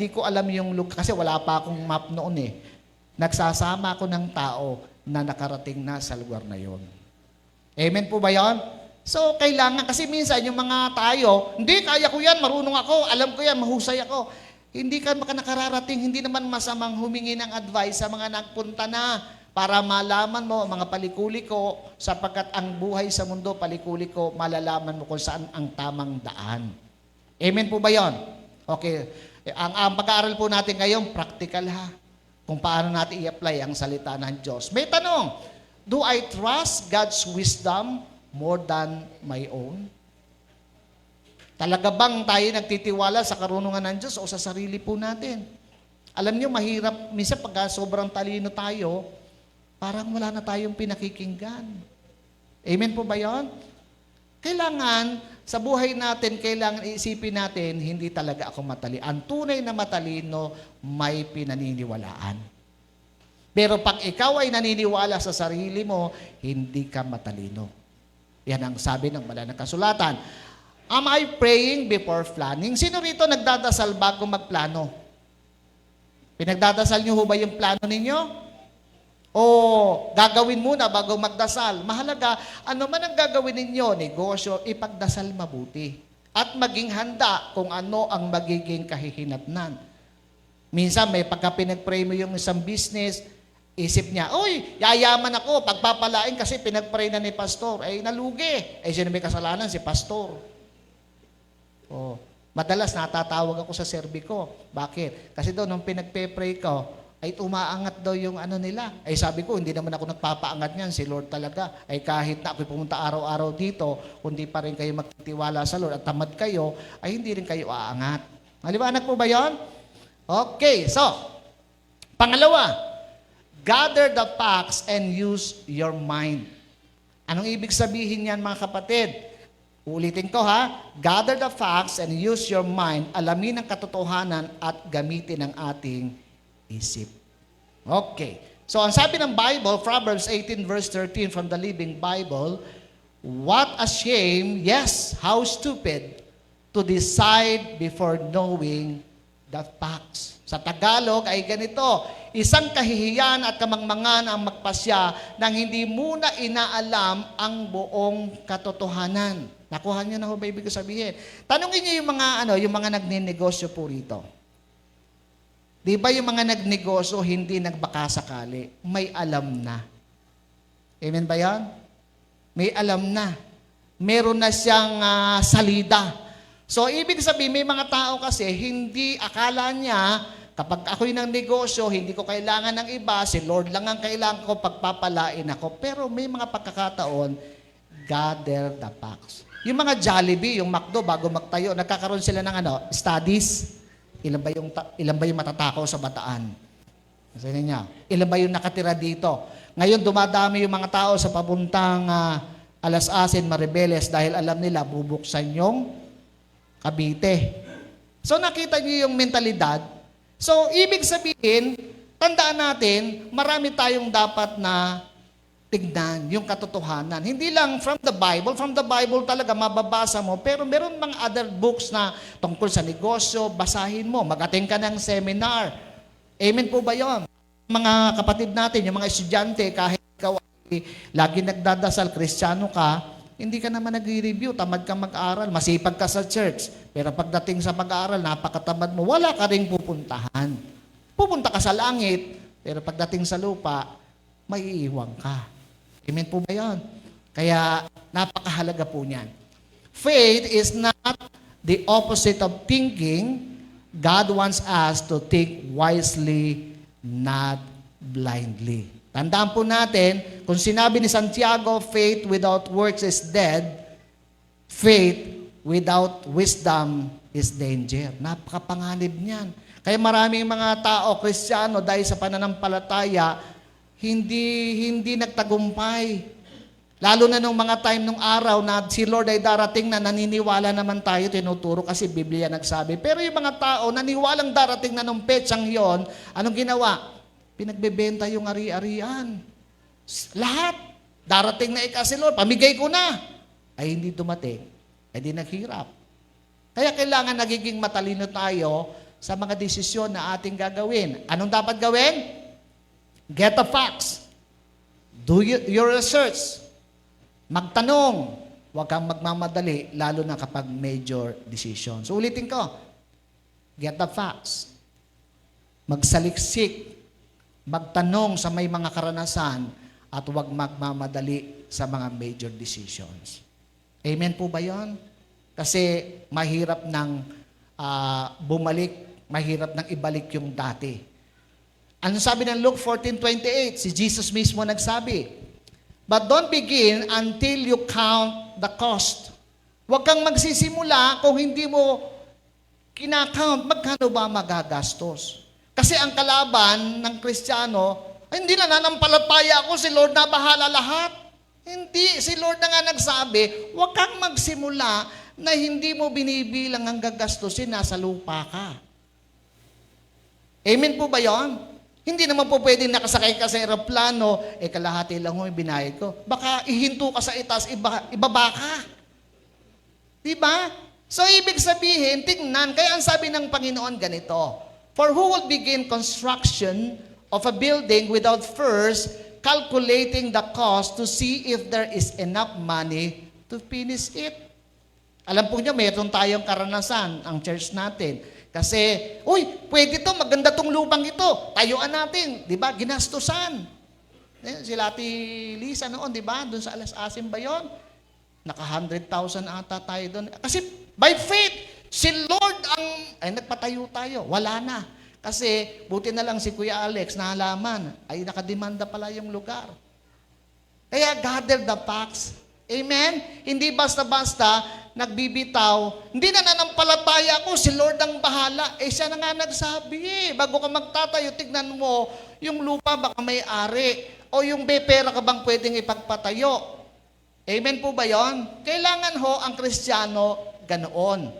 ko alam yung lugar kasi wala pa akong map noon eh. Nagsasama ako ng tao na nakarating na sa lugar na yon. Amen po ba yon? So, kailangan, kasi minsan yung mga tayo, hindi, kaya ko yan, marunong ako, alam ko yan, mahusay ako. Hindi ka nakararating, hindi naman masamang humingi ng advice sa mga nagpunta na para malaman mo, mga palikuliko, sapagkat ang buhay sa mundo, palikuliko, malalaman mo kung saan ang tamang daan. Amen po ba yon? Okay. Ang pag-aaral po natin ngayon, practical ha. Kung paano natin i-apply ang salita ng Diyos. May tanong, do I trust God's wisdom more than my own? Talaga bang tayo nagtitiwala sa karunungan ng Diyos o sa sarili po natin? Alam niyo, mahirap, minsan pag sobrang talino tayo, parang wala na tayong pinakikinggan. Amen po ba yun? Kailangan, sa buhay natin, kailangan iisipin natin, hindi talaga ako matalino. Ang tunay na matalino, may pinaniniwalaan. Pero pag ikaw ay naniniwala sa sarili mo, hindi ka matalino. Yan ang sabi ng banal na kasulatan. Am I praying before planning? Sino rito nagdadasal bago magplano? Pinagdadasal niyo ho ba yung plano ninyo? O gagawin muna bago magdasal? Mahalaga, ano man ang gagawin ninyo, negosyo, ipagdasal mabuti. At maging handa kung ano ang magiging kahihinatnan. Minsan may pagka pinag-pray mo yung isang business, isip niya, "Uy, yayaman ako, pagpapalain kasi pinag-pray na ni pastor." Eh, nalugi. Eh, sino may kasalanan? Si pastor. Oh, madalas natatawag ako sa serbi ko. Bakit? Kasi doon, nung pinagpe-pray ko, ay umaangat daw yung ano nila. Ay sabi ko, hindi naman ako nagpapaangat niyan. Si Lord talaga. Ay kahit na ako'y pumunta araw-araw dito, kundi pa rin kayo magtitiwala sa Lord at tamad kayo, ay hindi rin kayo aangat. Maliwanag po ba yon? Okay, so, pangalawa, gather the facts and use your mind. Anong ibig sabihin yan, mga kapatid? Ulitin ko ha, gather the facts and use your mind, alamin ang katotohanan at gamitin ang ating isip. Okay. So, ang sabi ng Bible, Proverbs 18 verse 13 from the Living Bible, what a shame, yes, how stupid, to decide before knowing the facts. Sa Tagalog ay ganito, isang kahihiyan at kamangmangan ang magpasya nang hindi muna inaalam ang buong katotohanan. Nakuha niyo na ho ba ibig sabihin? Tanungin niyo yung mga nagninegosyo po rito. Di ba yung mga nagnegosyo, hindi nagbakasakali, may alam na. Amen ba yan? May alam na. Meron na siyang salida. So, ibig sabihin, may mga tao kasi, hindi akala niya, kapag ako'y ng negosyo, hindi ko kailangan ng iba, si Lord lang ang kailangan ko, pagpapalain ako. Pero may mga pagkakataon, gather the facts. Yung mga Jollibee, yung McDo, bago magtayo, nagkakaroon sila ng studies. Ilan ba yung matatakaw sa Bataan? Sabi niya, ilan ba yung nakatira dito? Ngayon, dumadami yung mga tao sa papuntang Alas-Asin, Maribeles dahil alam nila, bubuksan yung Cavite. So, nakita niyo yung mentalidad. So, ibig sabihin, tandaan natin, marami tayong dapat na tignan yung katotohanan. Hindi lang from the Bible talaga mababasa mo, pero meron mga other books na tungkol sa negosyo, basahin mo, mag-attend ka ng seminar. Amen po ba yun? Mga kapatid natin, yung mga estudyante, kahit ikaw ay lagi nagdadasal, Kristiyano ka, hindi ka naman nag-review, tamad ka mag-aral, masipag ka sa church, pero pagdating sa pag-aaral, napakatamad mo, wala ka rin pupuntahan. Pupunta ka sa langit, pero pagdating sa lupa, may iiwang ka. Amen po ba yan? Kaya napakahalaga po niyan. Faith is not the opposite of thinking. God wants us to think wisely, not blindly. Tandaan po natin, kung sinabi ni Santiago, faith without works is dead, faith without wisdom is danger. Napakapanganib niyan. Kaya maraming mga tao, Kristiyano, dahil sa pananampalataya, hindi nagtagumpay. Lalo na nung mga time nung araw na si Lord ay darating na naniniwala naman tayo, tinuturo kasi Biblia nagsabi. Pero yung mga tao, naniwalang darating na nung petsang yon, anong ginawa? Pinagbebenta yung ari-arian. Lahat. Darating na si Lord, pamigay ko na. Ay hindi dumating. Ay di naghirap. Kaya kailangan nagiging matalino tayo sa mga desisyon na ating gagawin. Anong dapat gawin? Get the facts. Do your research. Magtanong. Huwag kang magmamadali, lalo na kapag major decision. So ulitin ko. Get the facts. Magsaliksik. Magtanong sa may mga karanasan at huwag magmamadali sa mga major decisions. Amen po ba yun? Kasi mahirap nang mahirap nang ibalik yung dati. Ano sabi ng Luke 14:28? Si Jesus mismo nagsabi, "But don't begin until you count the cost." Huwag kang magsisimula kung hindi mo kinakount magkano ba magagastos. Kasi ang kalaban ng Kristiyano, ay, hindi na nanampalataya ako, si Lord na bahala lahat. Hindi, si Lord na nga nagsabi, huwag kang magsimula na hindi mo binibilang ang gagastusin, nasa lupa ka. Amen po ba yon? Hindi naman po pwedeng nakasakay ka sa aeroplano, kalahati lang yung binayad ko. Baka ihinto ka sa itaas, ibaba ka. Diba? So, ibig sabihin, tingnan, kaya ang sabi ng Panginoon ganito, "For who will begin construction of a building without first calculating the cost to see if there is enough money to finish it. Alam po niyo, mayroon tayong karanasan, ang church natin. Kasi, pwede to, maganda tong lupang ito. Tayuan natin, di ba? Ginastusan. Sila Ate Lisa noon, di ba? Doon sa Alas Asim ba yun? Naka 100,000 ata tayo doon. Kasi by faith, si Lord nagpatayo tayo. Wala na. Kasi buti na lang si Kuya Alex nalaman, ay nakademanda pala yung lugar. Kaya gather the facts. Amen? Hindi basta-basta nagbibitaw. Hindi na nanampalataya ako, si Lord ang bahala. Siya na nga nagsabi bago ka magtatayo, tignan mo, yung lupa baka may ari. O yung pera ka bang pwedeng ipagpatayo. Amen po ba yon? Kailangan ho ang Kristiyano ganoon.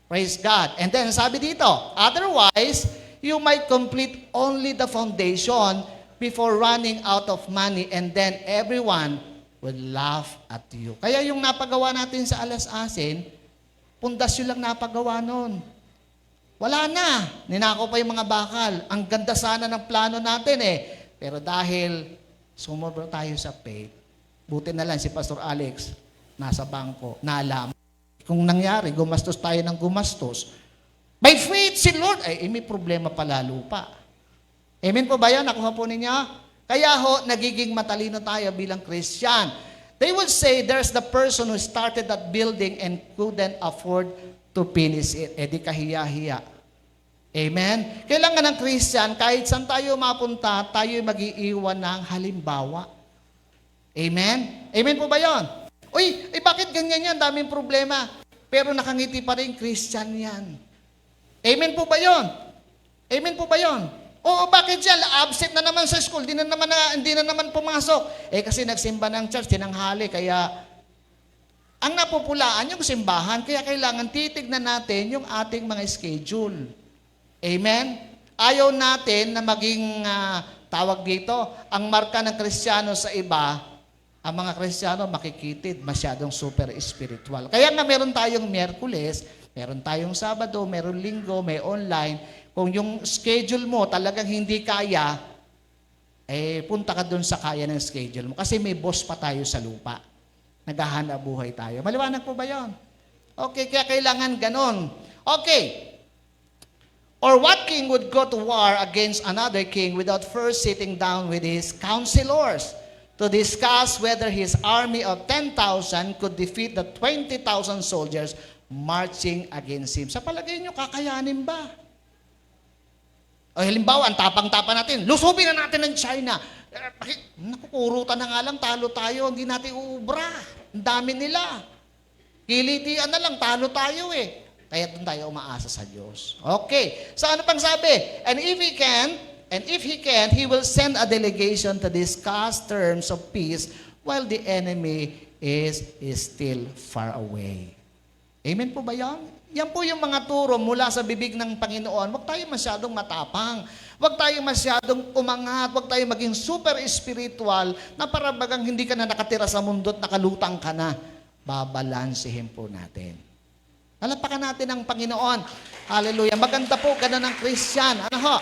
Praise God. And then sabi dito, otherwise, you might complete only the foundation before running out of money and then everyone will laugh at you. Kaya yung napagawa natin sa Alas Asin, pundasyon lang napagawa nun. Wala na. Ninako pa yung mga bakal. Ang ganda sana ng plano natin Pero dahil sumobra tayo sa faith, buti na lang si Pastor Alex, nasa bangko, nalaman. Kung nangyari, gumastos tayo ng gumastos. By faith, si Lord, may problema pala lupa. Amen po ba yan? Nakuha po ninyo? Kaya ho, nagiging matalino tayo bilang Christian. They would say, there's the person who started that building and couldn't afford to finish it. Di kahiya-hiya. Amen? Kailangan ng Christian, kahit saan tayo mapunta, tayo mag-iiwan ng halimbawa. Amen? Amen po ba yun? Bakit ganyan yan? Daming problema. Pero nakangiti pa rin, Christian yan. Amen po ba yun? Amen po ba yun? Bakit yan? Absent na naman sa school, hindi na naman pumasok. Kasi nagsimba ng church, tinanghali, kaya ang napupulaan yung simbahan, kaya kailangan titignan natin yung ating mga schedule. Amen? Ayaw natin na maging tawag dito, ang marka ng Kristiyano sa iba, ang mga Kristiyano makikitid, masyadong super spiritual. Kaya nga meron tayong Miyerkules, meron tayong Sabado, meron Linggo, may online. Kung yung schedule mo talagang hindi kaya, punta ka dun sa kaya ng schedule mo. Kasi may boss pa tayo sa lupa. Naghahanap buhay tayo. Maliwanag po ba yun? Okay, kaya kailangan ganon. Okay. Or what king would go to war against another king without first sitting down with his counselors to discuss whether his army of 10,000 could defeat the 20,000 soldiers marching against him? Sa palagay nyo, kakayanin ba? Halimbawa, ang tapang-tapang natin, lusubin na natin ng China. Nakukurutan na nga lang, talo tayo, hindi natin uubra. Ang dami nila. Kilitian na lang, talo tayo Kaya doon tayo umaasa sa Diyos. Okay. So ano pang sabi? And if he can, he will send a delegation to discuss terms of peace while the enemy is still far away. Amen po ba yan? Yan po yung mga turo mula sa bibig ng Panginoon. Huwag tayo masyadong matapang. Huwag tayo masyadong umangat. Huwag tayo maging super spiritual na parabagang hindi ka na nakatira sa mundo at nakalutang ka na. Babalansihin po natin. Palapakan natin ang Panginoon. Hallelujah. Maganda po, ganun ang Christian. Ano ho?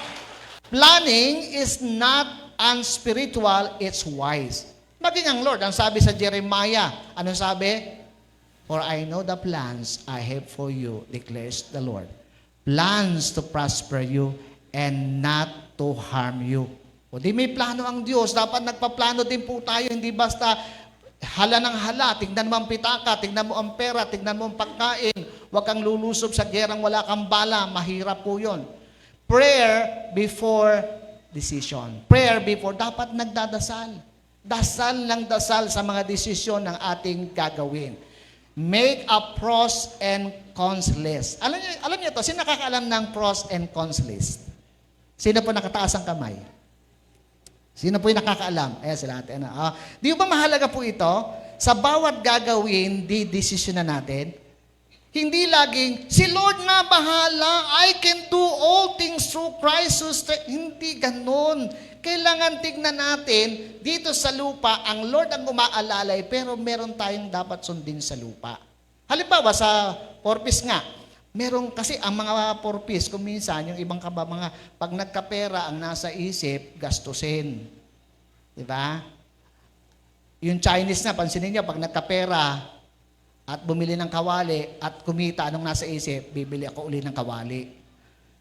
Planning is not unspiritual, it's wise. Maging ang Lord, ang sabi sa Jeremiah, anong sabi? For I know the plans I have for you, declares the Lord. Plans to prosper you and not to harm you. O di may plano ang Diyos, dapat nagpaplano din po tayo, hindi basta hala ng hala, tignan mo ang pitaka, tignan mo ang pera, tignan mo ang pagkain, huwag kang lulusob sa gerang wala kang bala, mahirap po yun. Prayer before decision. Prayer before, dapat nagdadasal. Dasal ng dasal sa mga desisyon ng ating gagawin. Make a pros and cons list. Alam niyo to, sino nakakaalam ng pros and cons list? Sino po nakataas ang kamay? Sino po yung nakakaalam? Sila ate. Di ba mahalaga po ito? Sa bawat gagawin, di-desisyon na natin. Hindi laging, si Lord na bahala, I can do all things through Christ who strengthens. Hindi ganun. Kailangan tignan natin, dito sa lupa, ang Lord ang umaalalay, pero meron tayong dapat sundin sa lupa. Halimbawa, sa purpose nga, meron kasi ang mga purpose, kung minsan, yung ibang kaba, mga pag nagkapera, ang nasa isip, gastusin. Di ba? Yung Chinese na, pansinin niyo, pag nagkapera at bumili ng kawali at kumita, anong nasa isip? Bibili ako uli ng kawali.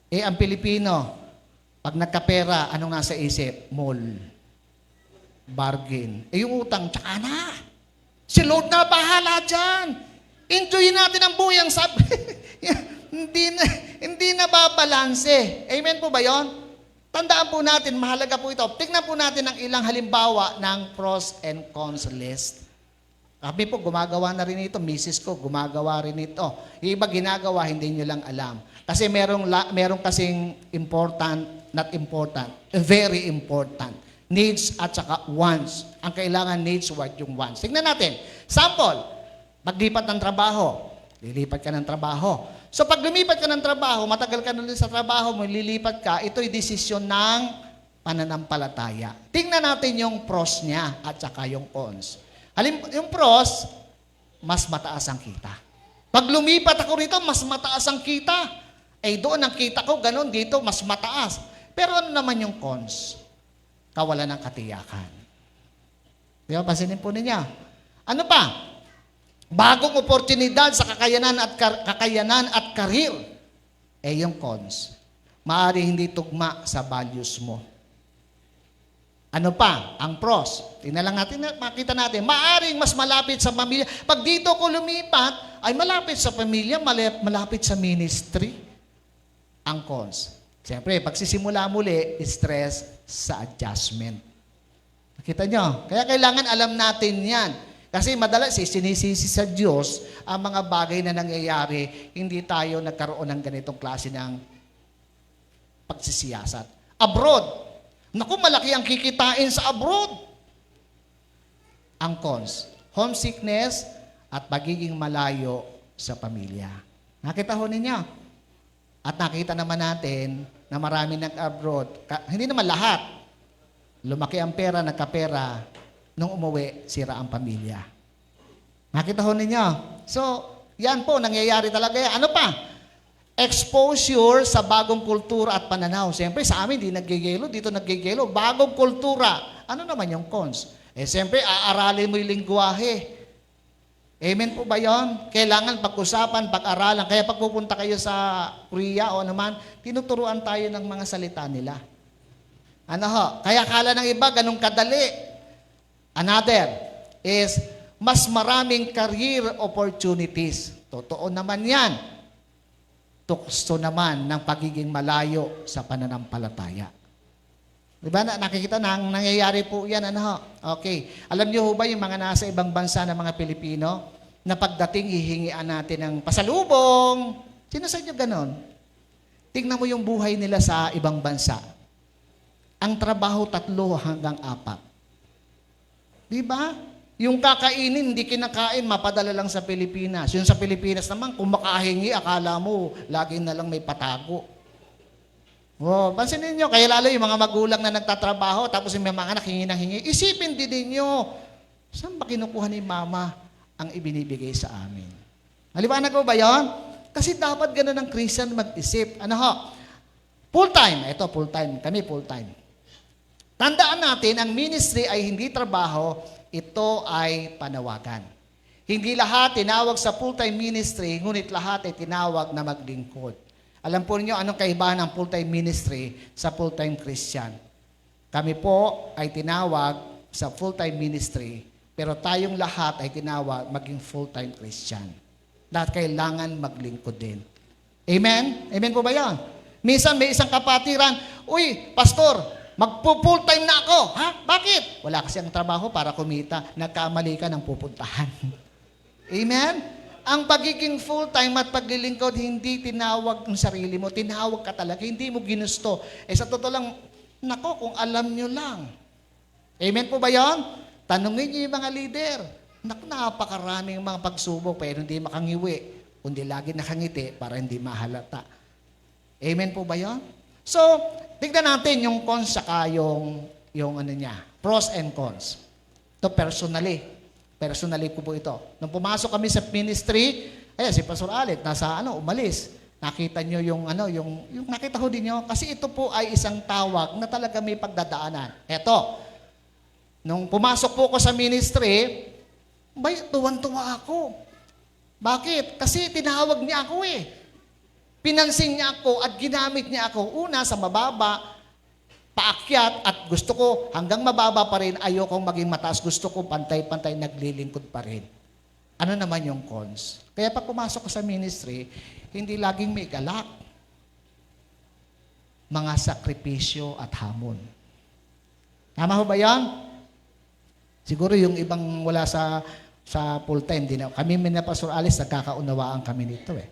Eh, ang Pilipino, pag nagkapera, anong nasa isip? Mall. Bargain. Eh, yung utang, tsaka na. Si Lord na bahala dyan. Enjoy natin ang buhay. Ang sabi, hindi na babalanse. Amen po ba yon? Tandaan po natin, mahalaga po ito. Tingnan po natin ang ilang halimbawa ng pros and cons list. Kami po, gumagawa na rin ito. Misis ko, gumagawa rin ito. Yung iba ginagawa, hindi nyo lang alam. Kasi merong kasing important, not important, very important. Needs at saka wants. Ang kailangan needs, what yung wants. Tingnan natin. Sample, maglipat ng trabaho. Lilipat ka ng trabaho. So pag lumipat ka ng trabaho, matagal ka na sa trabaho mo, lilipat ka, ito'y desisyon ng pananampalataya. Tingnan natin yung pros niya at saka yung cons. Yung pros, mas mataas ang kita. Pag lumipat ako rito, mas mataas ang kita. Eh doon ang kita ko, ganun dito, mas mataas. Pero ano naman yung cons? Kawalan ng katiyakan. Di ba, pasinin po ninyo. Ano pa? Bagong oportunidad sa kakayanan at karir. Eh yung cons, maaari hindi tugma sa values mo. Ano pa? Ang pros. Tingnan lang natin, makita natin. Maaring mas malapit sa pamilya. Pag dito ko lumipat, ay malapit sa pamilya, malapit sa ministry. Ang cons. Siyempre, pagsisimula muli, stress sa adjustment. Nakita nyo? Kaya kailangan alam natin yan. Kasi madalas sinisisi sa Diyos ang mga bagay na nangyayari, hindi tayo nagkaroon ng ganitong klase ng pagsisiyasat. Abroad. Naku, malaki ang kikitain sa abroad. Ang cons, homesickness at pagiging malayo sa pamilya. Nakita ho ninyo? At nakita naman natin na marami nag-abroad. Hindi naman lahat. Lumaki ang pera, nagkapera, nung umuwi, sira ang pamilya. Nakita ho ninyo? So, yan po, nangyayari talaga yan. Ano pa? Exposure sa bagong kultura at pananaw. Siyempre, sa amin, di naggigelo. Dito naggigelo. Bagong kultura. Ano naman yung cons? Eh, siyempre, aaralin mo yung lingwahe. Amen po ba yun? Kailangan pag-usapan, pag-aralan. Kaya pag pupunta kayo sa Korea o naman, tinuturuan tayo ng mga salita nila. Ano ho? Kaya kala ng iba, ganun kadali. Another is, mas maraming career opportunities. Totoo naman yan. Tukso naman ng pagiging malayo sa pananampalataya. Diba? Nakikita na, nangyayari po yan. Ano ho? Okay. Alam niyo ho ba yung mga nasa ibang bansa na mga Pilipino, na pagdating hihingian natin ng pasalubong? Sino sa inyo ganon? Tingnan mo yung buhay nila sa ibang bansa. Ang trabaho 3 hanggang 4. Diba? Yung kakainin, hindi kinakain, mapadala lang sa Pilipinas. Yung sa Pilipinas naman, kung makahingi, akala mo, lagi na lang may patago. Oh, pansinin nyo, kaya lalo yung mga magulang na nagtatrabaho, tapos yung mga anak hingi ng hingi, isipin din ninyo, saan ba kinukuha ni mama ang ibinibigay sa amin? Maliwanag ko ba yun? Kasi dapat ganun ang Christian mag-isip. Ano ho? Full-time. Ito, full-time. Kami full-time. Tandaan natin, ang ministry ay hindi trabaho, ito ay panawagan. Hindi lahat tinawag sa full-time ministry, ngunit lahat ay tinawag na maglingkod. Alam po niyo anong kaibahan ng full-time ministry sa full-time Christian. Kami po ay tinawag sa full-time ministry, pero tayong lahat ay tinawag maging full-time Christian. Lahat kailangan maglingkod din. Amen? Amen po ba yan? Minsan may isang kapatiran, uy, pastor, magpo-full-time na ako. Ha? Bakit? Wala kasi ang trabaho para kumita. Nagkamali ka ng pupuntahan. Amen? Ang pagiging full-time at paglilingkod, hindi tinawag ng sarili mo. Tinawag ka talaga. Hindi mo ginusto. Eh sa totoo lang, nako, kung alam nyo lang. Amen po ba yun? Tanungin niyo yung mga leader. Naku, napakaraming mga pagsubok pero hindi makangiwi. Kundi lagi nakangiti para hindi mahalata. Amen po ba yun? So, tignan natin yung cons saka yung ano niya, pros and cons. Ito personally. Personally ko po ito. Nung pumasok kami sa ministry, ayan, si Pastor Alec, umalis. Nakita nyo yung nakita ho din nyo, kasi ito po ay isang tawag na talaga may pagdadaanan. Eto, Nung pumasok po ako sa ministry, tuwan-tuwa ako. Bakit? Kasi tinawag niya ako eh. Pinansin niya ako at ginamit niya ako. Una, sa mababa, paakyat, at gusto ko hanggang mababa pa rin, ayokong maging mataas. Gusto ko pantay-pantay, naglilingkod pa rin. Ano naman yung cons? Kaya pag pumasok ko sa ministry, hindi laging may galak. Mga sakripisyo at hamon. Tama ho ba yan? Siguro yung ibang wala sa full-time, kami na Pastor Alice, nagkakaunawaan kami nito eh.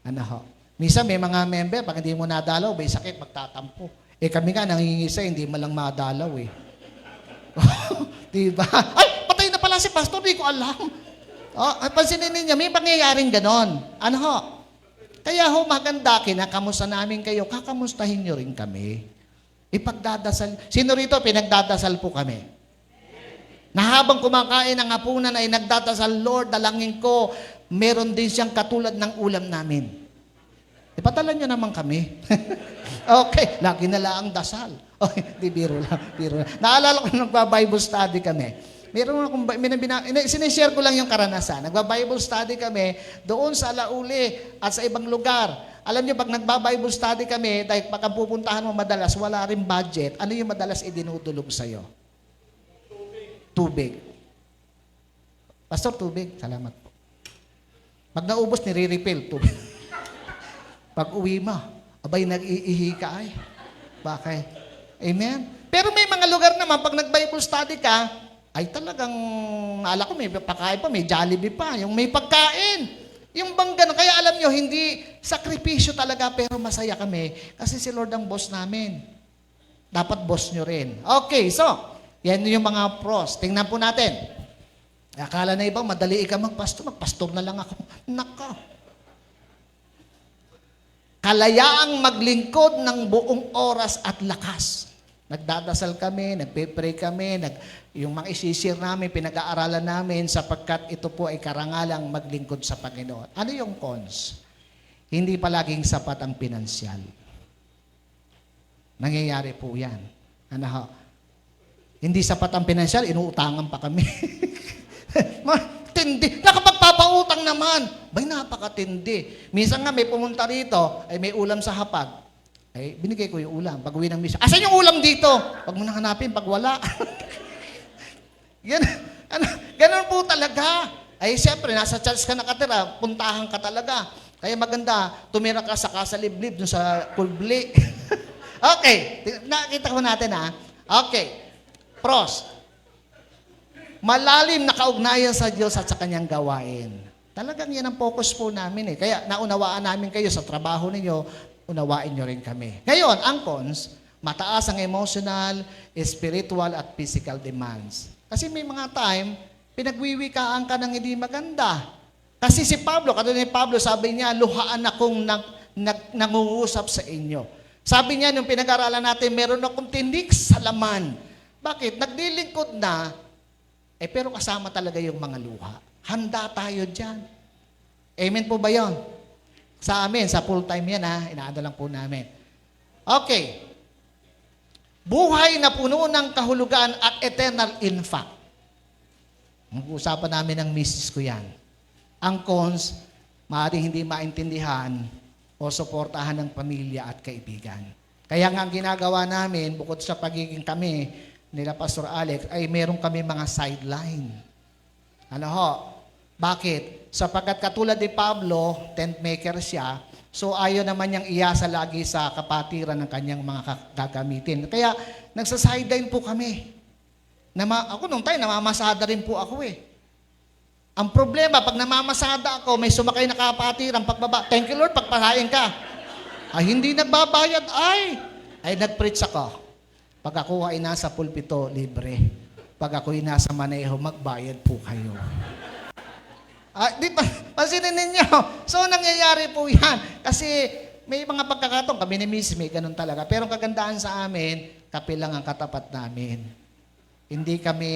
Ano ho? Minsan may mga member, pag hindi mo nadalaw, may sakit, magtatampo. Kami nga, nangingisa, hindi malang madalaw eh. Diba? Ay, patay na pala si Pastor, di ko alam. Pansinin ninyo, may pangyayaring ganon. Ano ho? Kaya ho, maganda, kinakamusta namin kayo, kakamustahin nyo rin kami. Ipagdadasal. Sino rito, pinagdadasal po kami? Na habang kumakain ng hapunan ay nagdadasal, Lord, dalangin ko, meron din siyang katulad ng ulam namin. Ipatala nyo naman kami. Okay, lagi na lang ang dasal. Okay, di biro lang. Naalala ko nung nagba-Bible study kami. Meron akong, sinishare ko lang yung karanasan. Nagba-Bible study kami doon sa Alauli at sa ibang lugar. Alam niyo, pag nagba-Bible study kami, dahil pag pupuntahan mo madalas, wala rin budget, ano yung madalas idinudulog sa'yo? Tubig. Pastor, tubig. Salamat po. Pag naubos, nire-refill. Tubig. Pag uwi mo, abay, nag-iihi ka ay. Bakit? Amen? Pero may mga lugar naman, pag nag-Bible study ka, ay talagang, ala ko, may pagkain pa, may Jollibee pa, yung may pagkain. Yung bang gano'n. Kaya alam nyo, hindi sakripisyo talaga, pero masaya kami. Kasi si Lord ang boss namin. Dapat boss nyo rin. Okay, so, yan yung mga pros. Tingnan po natin. Akala na ibang, madali ka magpastor. Magpastor na lang ako. Naka. Kalayaang maglingkod ng buong oras at lakas. Nagdadasal kami, nagpe-pray kami, yung mga isishare namin, pinag-aaralan namin sapagkat ito po ay karangalang maglingkod sa Panginoon. Ano yung cons? Hindi palaging sapat ang pinansyal. Nangyayari po yan. Ano ho? Hindi sapat ang pinansyal, inuutangan pa kami. Tindi. Nakapagpapautang naman. Bay, napakatindi. Minsan nga may pumunta rito, ay may ulam sa hapag. Ay, binigay ko yung ulam. Pag uwi ng misa, asan yung ulam dito? Pag mo nang hanapin, pag wala. Ganun po talaga. Ay, siyempre, nasa church ka nakatira, puntahan ka talaga. Kaya maganda, tumira ka sa Casa Liblib, dun sa Kulbli. Okay, nakita ko natin ha. Okay, pros. Malalim na kaugnayan sa Diyos at sa Kanyang gawain. Talagang yan ang focus po namin eh. Kaya naunawaan namin kayo sa trabaho ninyo, unawain nyo rin kami. Ngayon, ang cons, mataas ang emotional, spiritual at physical demands. Kasi may mga time, pinagwiwikaan ka ng hindi maganda. Kasi si Pablo, katulad ni Pablo, sabi niya, luhaan akong nangungusap sa inyo. Sabi niya, nung pinag-aralan natin, meron akong tindig sa laman. Bakit? Naglilingkod na, pero kasama talaga yung mga luha. Handa tayo dyan. Amen po ba yun? Sa amin, sa full time yan ha, inaano lang po namin. Okay. Buhay na puno ng kahulugan at eternal impact. Mag-uusapan namin ng misis ko yan. Ang cons, maaaring hindi maintindihan o suportahan ng pamilya at kaibigan. Kaya nga ang ginagawa namin, bukod sa pagiging kami, nila Pastor Alex, ay meron kami mga sideline. Ano ho? Bakit? Sapagkat katulad ni Pablo, tent maker siya, so ayaw naman niyang iyasa lagi sa kapatiran ng kanyang mga gagamitin. Kaya nagsa-sideline po kami. Ako nung tayo, namamasada rin po ako eh. Ang problema, pag namamasada ako, may sumakay na kapatiran, pagbaba, thank you Lord, pagpahain ka. Ay, hindi nagbabayad, ay nag-preach ako. Pag ako ay nasa pulpito, libre. Pag ako ay nasa maneho, magbayad po kayo. Di ba? Pansinin ninyo. So, nangyayari po yan. Kasi may mga pagkakataon, kami ni Miss, may ganun talaga. Pero ang kagandahan sa amin, kape lang ang katapat namin. Hindi kami,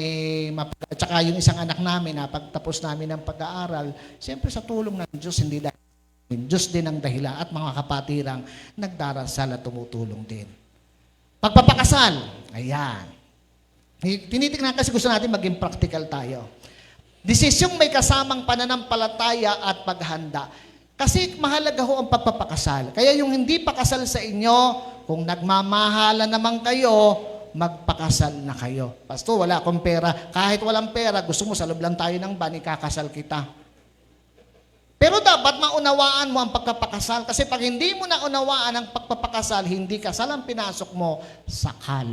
tsaka yung isang anak namin, pagtapos namin ng pag-aaral, siyempre sa tulong ng Diyos, hindi dahil Diyos din ang dahilan at mga kapatirang nagdarasal at tumutulong din. Pagpapakasal, ayan. Tinitingnan kasi gusto natin maging practical tayo. Desisyong may kasamang pananampalataya at paghanda. Kasi mahalaga ho ang pagpapakasal. Kaya yung hindi pa kasal sa inyo, kung nagmamahala naman kayo, magpakasal na kayo. Pastor, wala akong pera. Kahit walang pera, gusto mo sa loob lang tayo ng van, ikakasal kita. Pero dapat maunawaan mo ang pagpapakasal. Kasi pag hindi mo naunawaan ang pagpapakasal, hindi kasal ang pinasok mo, sakal.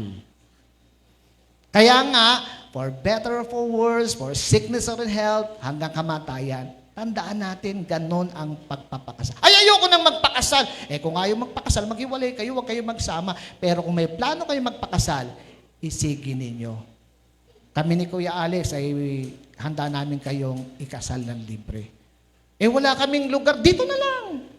Kaya nga, for better or for worse, for sickness or in health, hanggang kamatayan, tandaan natin, ganon ang pagpapakasal. Ay, ayoko nang magpakasal. Kung ayaw magpakasal, maghiwalay kayo, huwag kayo magsama. Pero kung may plano kayo magpakasal, isigi ninyo. Kami ni Kuya Alex ay handa namin kayong ikasal ng libre. Wala kaming lugar, dito na lang.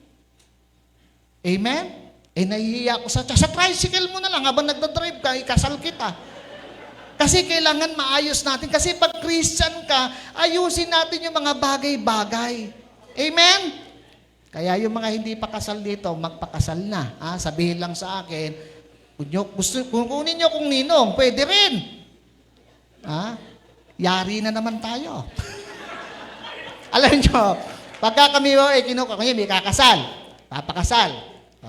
Amen? Nahihiya ko sa tricycle mo na lang, habang nagdadrive ka, ikasal kita. Kasi kailangan maayos natin. Kasi pag Christian ka, ayusin natin yung mga bagay-bagay. Amen? Kaya yung mga hindi pa kasal dito, magpakasal na. Sabihin lang sa akin, kung kunin nyo kung ninong, pwede rin. Yari na naman tayo. Alam nyo, pagka kami kinuha, may kakasal, papakasal.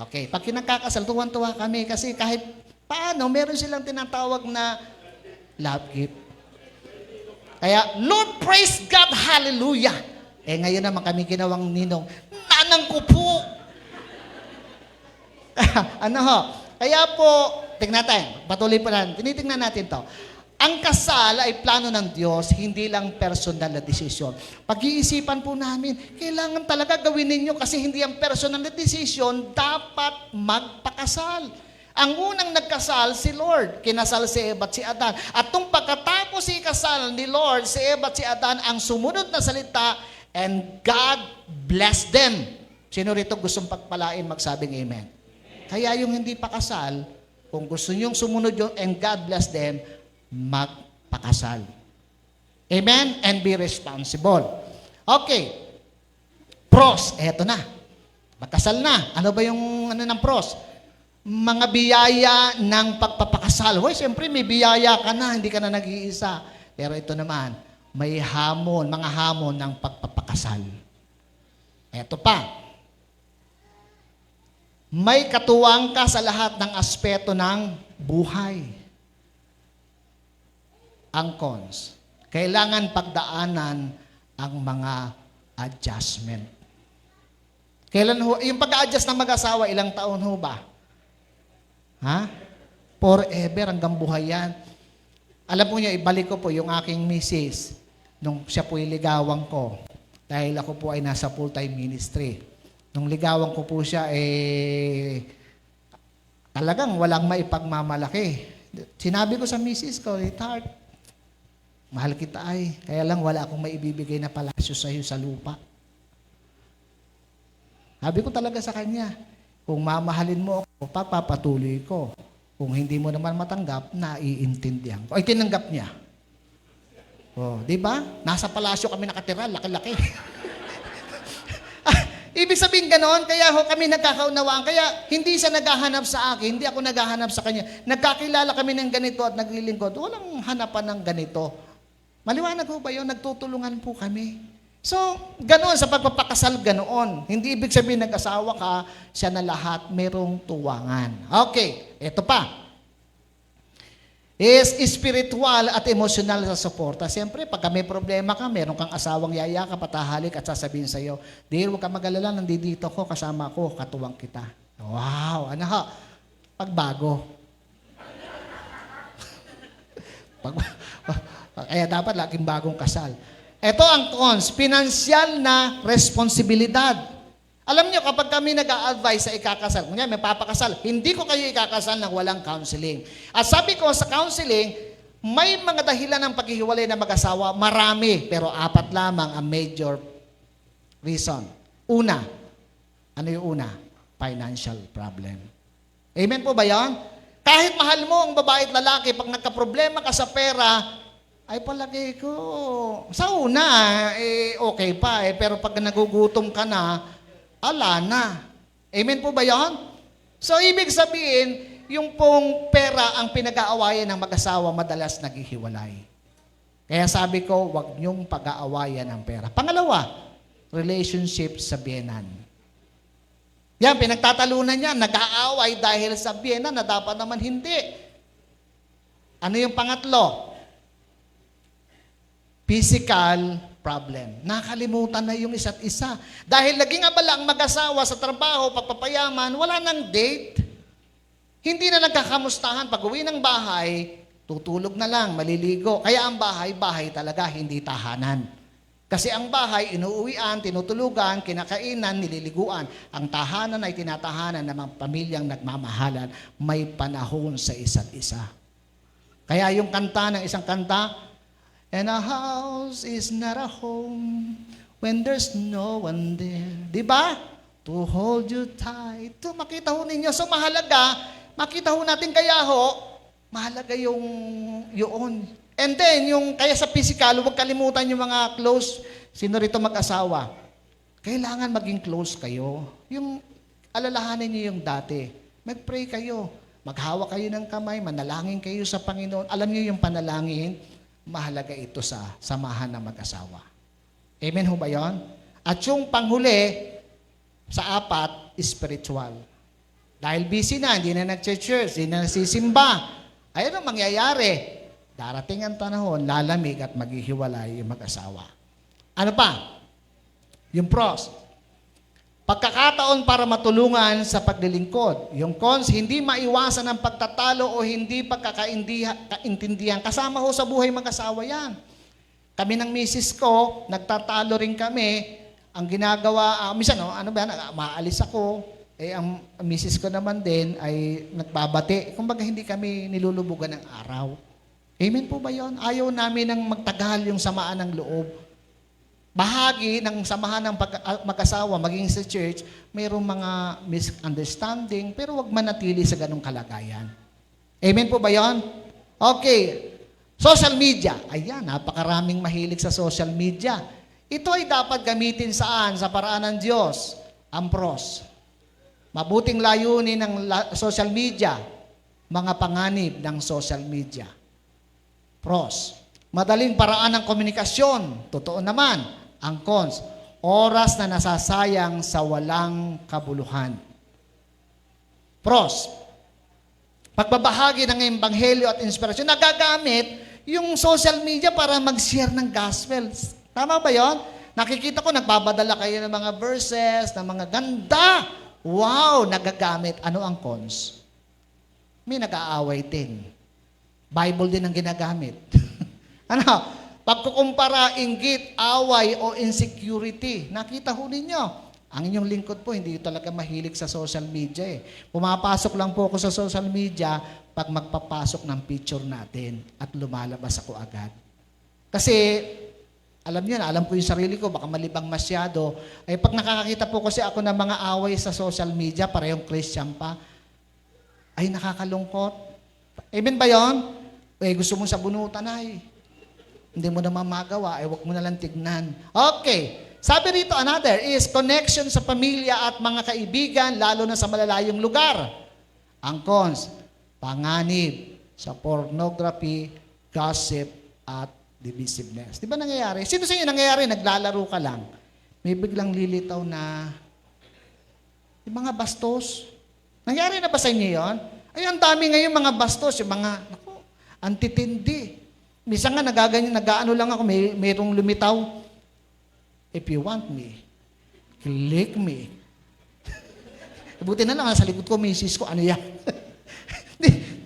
Okay, pag kinakakasal, tuwan-tuwa kami kasi kahit paano, meron silang tinatawag na love gift. Kaya, Lord, praise God, hallelujah. Ngayon naman kami ginawang ninong, nanang ko po. Kaya po, tingnan natin, patuloy pa natin, tinitingnan natin to. Ang kasal ay plano ng Diyos, hindi lang personal na desisyon. Pag-iisipan po namin, kailangan talaga gawin ninyo kasi hindi ang personal na desisyon, dapat magpakasal. Ang unang nagkasal, si Lord. Kinasal si Eva at si Adan. At nung pagkatapos ikasal ni Lord, si Eva at si Adan, ang sumunod na salita, and God blessed them. Sino rito gustong pagpalain, magsabing amen? Kaya yung hindi pa kasal, kung gusto nyong sumunod yung and God bless them, magpakasal. Amen? And be responsible. Okay. Pros, eto na. Magkasal na. Ano ba yung ng pros? Mga biyaya ng pagpapakasal. Siyempre may biyaya ka na, hindi ka na nag-iisa. Pero ito naman, may hamon, mga hamon ng pagpapakasal. Ito pa. May katuwang ka sa lahat ng aspeto ng buhay. Ang cons. Kailangan pagdaanan ang mga adjustment. Kailan ho, yung pag-a-adjust ng mag-asawa, ilang taon ho ba? Forever, hanggang buhay yan. Alam po niyo, ibalik ko po yung aking misis nung siya po ligawan ko. Dahil ako po ay nasa full-time ministry. Nung ligawan ko po siya, talagang walang maipagmamalaki. Sinabi ko sa misis ko, Heart, mahal kita ay, kaya lang wala akong maibibigay na palasyo sa iyo sa lupa. Sabi ko talaga sa kanya, kung mamahalin mo ako, pagpapatuloy ko. Kung hindi mo naman matanggap, naiintindihan ko. Ay, tinanggap niya. Di ba? Nasa palasyo kami nakatira, laki-laki. Ibig sabihin ganon, kaya kami nagkakaunawaan. Kaya hindi siya naghahanap sa akin, hindi ako naghahanap sa kanya. Nagkakilala kami ng ganito at naglilingkod. Walang hanapan ng ganito. Maliwanag po ba yun? Nagtutulungan po kami. So, ganoon sa pagpapakasal, ganoon. Hindi ibig sabihin nag-asawa ka, siya na lahat, merong tuwangan. Okay, ito pa. Is spiritual at emotional sa suporta. Siyempre, pag may problema ka, meron kang asawang yayakap, patahalik at sasabihin sa iyo, Dear, huwag ka mag-alala, nandito ko, kasama ko, katuwang kita. Wow, pagbago. Kaya dapat laging bagong kasal. Ito ang cons, pinansyal na responsibilidad. Alam niyo, kapag kami nag-a-advise sa ikakasal, kunya may papakasal, hindi ko kayo ikakasal ng walang counseling. At sabi ko sa counseling, may mga dahilan ng paghihiwalay ng mag-asawa, marami, pero 4 lamang ang major reason. Una, ano yung una? Financial problem. Amen po ba yan? Kahit mahal mo ang babae at lalaki, pag nagka-problema ka sa pera, ay palagay ko, sa una, okay pa. Pero pag nagugutom ka na, ala na. Amen po ba yan? So, ibig sabihin, yung pong pera ang pinag-aawayan ng mag-asawa, madalas naghihiwalay. Kaya sabi ko, wag niyong pag-aawayan ng pera. Pangalawa, relationship sa biyenan. Yan, pinagtatalunan niya, nag-aaway dahil sa biyenan na dapat naman hindi. Ano yung pangatlo? Physical problem. Nakalimutan na yung isa't isa. Dahil naging abala ang mag-asawa sa trabaho, pagpapayaman, wala nang date. Hindi na nagkakamustahan. Pag uwi ng bahay, tutulog na lang, maliligo. Kaya ang bahay, bahay talaga, hindi tahanan. Kasi ang bahay, inuuwian, tinutulugan, kinakainan, nililiguan. Ang tahanan ay tinatahanan ng mga pamilyang nagmamahalan. May panahon sa isa't isa. Kaya yung kanta ng isang kanta, and a house is not a home when there's no one there. Diba? To hold you tight. To makita ho ninyo. So mahalaga, makita ho natin kaya ho, mahalaga yung yun. And then, yung kaya sa physical, huwag kalimutan yung mga close, sino rito mag-asawa. Kailangan maging close kayo. Yung alalahanin niyo yung dati. Mag-pray kayo. Maghawak kayo ng kamay, manalangin kayo sa Panginoon. Alam niyo yung panalangin, mahalaga ito sa samahan ng mag-asawa. Amen ho ba yun? At yung panghuli, sa apat, spiritual. Dahil busy na, hindi na nag-church, hindi na nasisimba. Ayun ang mangyayari. Darating ang panahon, lalamig at maghihiwalay yung mag-asawa. Ano pa? Yung pros. Pagkakataon para matulungan sa paglilingkod. Yung cons, hindi maiwasan ang pagtatalo o hindi pagkakaintindihan. Kasama ho sa buhay mag-asawa yan. Kami ng misis ko, nagtatalo rin kami. Ang ginagawa, minsan, maalis ako. Ang misis ko naman din ay nagbabati. Kumbaga, hindi kami nilulubugan ng araw. Amen po ba yun? Ayaw namin ng magtagal yung samaan ng loob. Bahagi ng samahan ng mag-asawa, maging sa church, mayroong mga misunderstanding, pero wag manatili sa ganong kalagayan. Amen po ba yun? Okay. Social media. Ayan, napakaraming mahilig sa social media. Ito ay dapat gamitin saan? Sa paraan ng Diyos. Ang pros. Mabuting layunin ng social media. Mga panganib ng social media. Pros. Madaling paraan ng komunikasyon. Totoo naman. Ang cons. Oras na nasasayang sa walang kabuluhan. Pros. Pagbabahagi ng ebanghelyo at inspirasyon. Nagagamit yung social media para mag-share ng gospel. Tama ba yon? Nakikita ko, nagbabadala kayo ng mga verses, ng mga ganda. Wow, nagagamit. Ano ang cons? May nag-aaway din. Bible din ang ginagamit. Ano? Pagkukumpara, inggit, away, o insecurity. Nakita ho ninyo. Ang inyong lingkod po, hindi talaga mahilig sa social media eh. Pumapasok lang po ako sa social media pag magpapasok ng picture natin at lumalabas ako agad. Kasi, alam niyo na, alam ko yung sarili ko, baka malibang masyado. Ay pag nakakakita po kasi ako ng mga away sa social media, parehong Christian pa, ay nakakalungkot. Amen ba yun? Gusto mong sabunutan ay. Hindi mo naman magawa, wag mo na lang tignan. Okay. Sabi rito, another is connection sa pamilya at mga kaibigan, lalo na sa malalayong lugar. Ang cons, panganib sa pornography, gossip, at divisiveness. Di ba nangyayari? Sino sa inyo nangyayari? Naglalaro ka lang. May biglang lilitaw na yung mga bastos. Nangyari na ba sa inyo yun? Ay, ang dami ngayon mga bastos, yung mga, antitindi. Minsan nga nag-ano lang ako, mayroong lumitaw. If you want me, click me. Buti na lang, sa likod ko, misis ko, ano yan?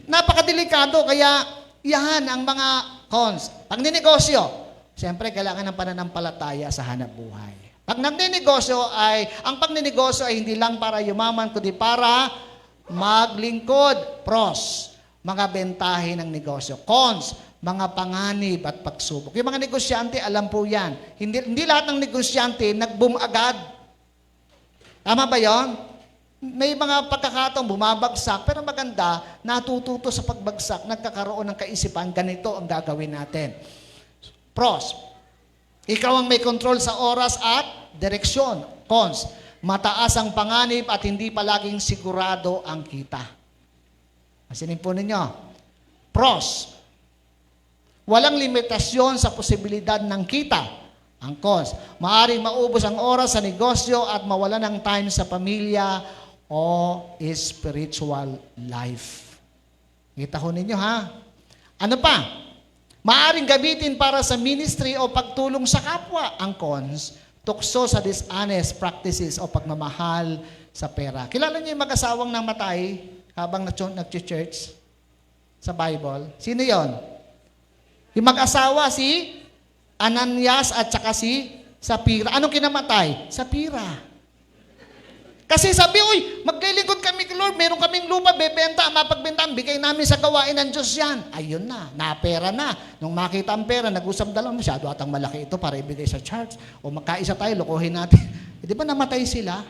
Napakadelikado, kaya yan ang mga cons. Pag ninegosyo, siyempre kailangan ng pananampalataya sa hanap buhay. Pag nagninegosyo ang pagninegosyo ay hindi lang para yumaman, kundi para maglingkod. Pros, mga bentahe ng negosyo. Cons, mga panganib at pagsubok. Yung mga negosyante, alam po yan. Hindi lahat ng negosyante nag-boom agad. Tama ba yon? May mga pagkakataong bumabagsak, pero maganda, natututo sa pagbagsak, nagkakaroon ng kaisipan, ganito ang gagawin natin. Pros, ikaw ang may control sa oras at direksyon. Cons, mataas ang panganib at hindi palaging sigurado ang kita. Asinin po ninyo. Pros. Walang limitasyon sa posibilidad ng kita. Ang cons, maaring maubos ang oras sa negosyo at mawala ng time sa pamilya o spiritual life. Kita ho ninyo ha? Ano pa? Maaring gamitin para sa ministry o pagtulong sa kapwa. Ang cons, tukso sa dishonest practices o pagmamahal sa pera. Kilala niyo yung mag-asawang namatay habang nag-church sa Bible? Sino yon? Yung mag-asawa si Ananias at saka si Sapira. Anong kinamatay? Sapira. Kasi sabi, uy, maglilingkod kami kay Lord, meron kaming lupa, bebenta, mapagbenta, bigay namin sa gawain ng Diyos yan. Ayun na, napera na. Nung makita ang pera, nag-usap dalawa, masyado atang malaki ito para ibigay sa church. O magkaisa tayo, lokohin natin. Di ba namatay sila?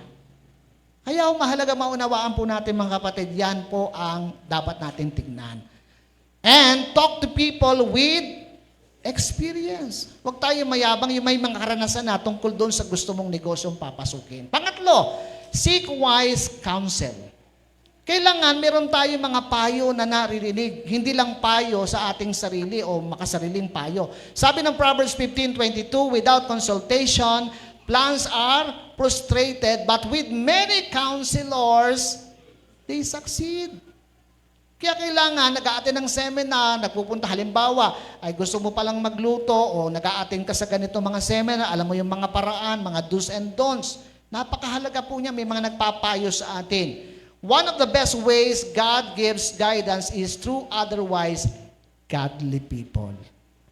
Kaya mahalaga maunawaan po natin mga kapatid, yan po ang dapat natin tignan. And talk to people with experience. Huwag tayo mayabang yung may mga karanasan na tungkol doon sa gusto mong negosyong papasukin. Pangatlo, seek wise counsel. Kailangan meron tayong mga payo na naririnig. Hindi lang payo sa ating sarili o makasariling payo. Sabi ng Proverbs 15:22, without consultation, plans are frustrated, but with many counselors, they succeed. Kaya kailangan, nag-a-attend ng seminar, nagpupunta halimbawa, ay gusto mo palang magluto o nag-a-attend ka sa ganito mga seminar, alam mo yung mga paraan, mga do's and don'ts. Napakahalaga po niya, may mga nagpapayo sa atin. One of the best ways God gives guidance is through otherwise godly people.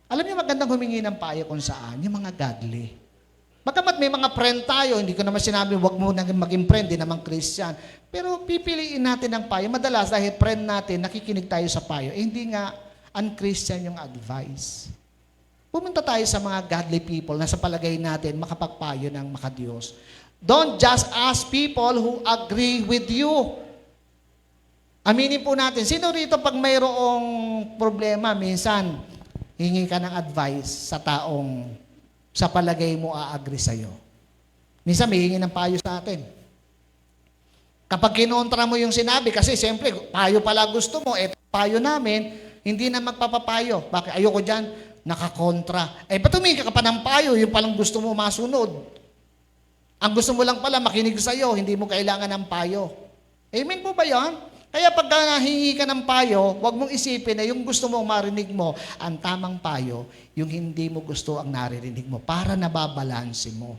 Alam niyo magandang humingi ng payo kung saan, yung mga godly. Bagamat may mga friend tayo, hindi ko naman sinabi, wag mo nang maging friend, di naman Christian. Pero pipiliin natin ang payo. Madalas dahil friend natin, nakikinig tayo sa payo. Hindi nga un-Christian yung advice. Pumunta tayo sa mga godly people na sa palagay natin makapagpayo ng makadiyos. Don't just ask people who agree with you. Aminin po natin, sino rito pag mayroong problema, minsan hingi ka ng advice sa taong sa palagay mo a-agree sa'yo. Minsan may hingi ng payo sa atin. Kapag kinontra mo yung sinabi, kasi siyempre, payo pala gusto mo, eto payo namin, hindi na magpapapayo. Bakit? Ayoko dyan, nakakontra. Ba't humingi ka pa ng payo, yung palang gusto mo masunod. Ang gusto mo lang pala makinig sa'yo, hindi mo kailangan ng payo. Amen po ba yan? Kaya pag nahingi ka ng payo, huwag mong isipin na yung gusto mong marinig mo, ang tamang payo, yung hindi mo gusto ang naririnig mo, para nababalanse mo.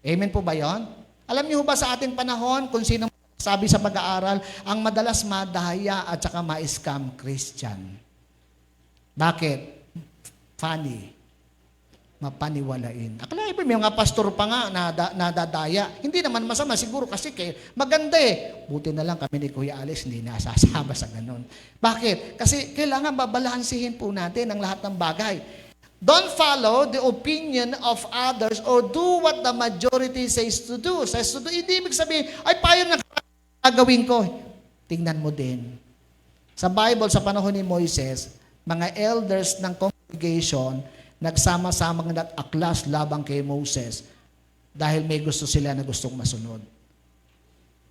Amen po ba yan? Alam niyo ba sa ating panahon, kung sino sabi sa pag-aaral, ang madalas madaya at saka ma-scam Christian. Bakit? Funny. Mapaniwalain. Akala iba, may mga pastor pa nga nadadaya. Hindi naman masama siguro kasi maganda eh. Buti na lang kami ni Kuya Alex hindi nasasama sa ganun. Bakit? Kasi kailangan babalansihin po natin ang lahat ng bagay. Don't follow the opinion of others or do what the majority says to do. Hindi ibig sabihin, ay payo na gagawin ko. Tingnan mo din. Sa Bible, sa panahon ni Moises, mga elders ng congregation, nagsama-samang nag-aklas labang kay Moses dahil may gusto sila na gustong masunod.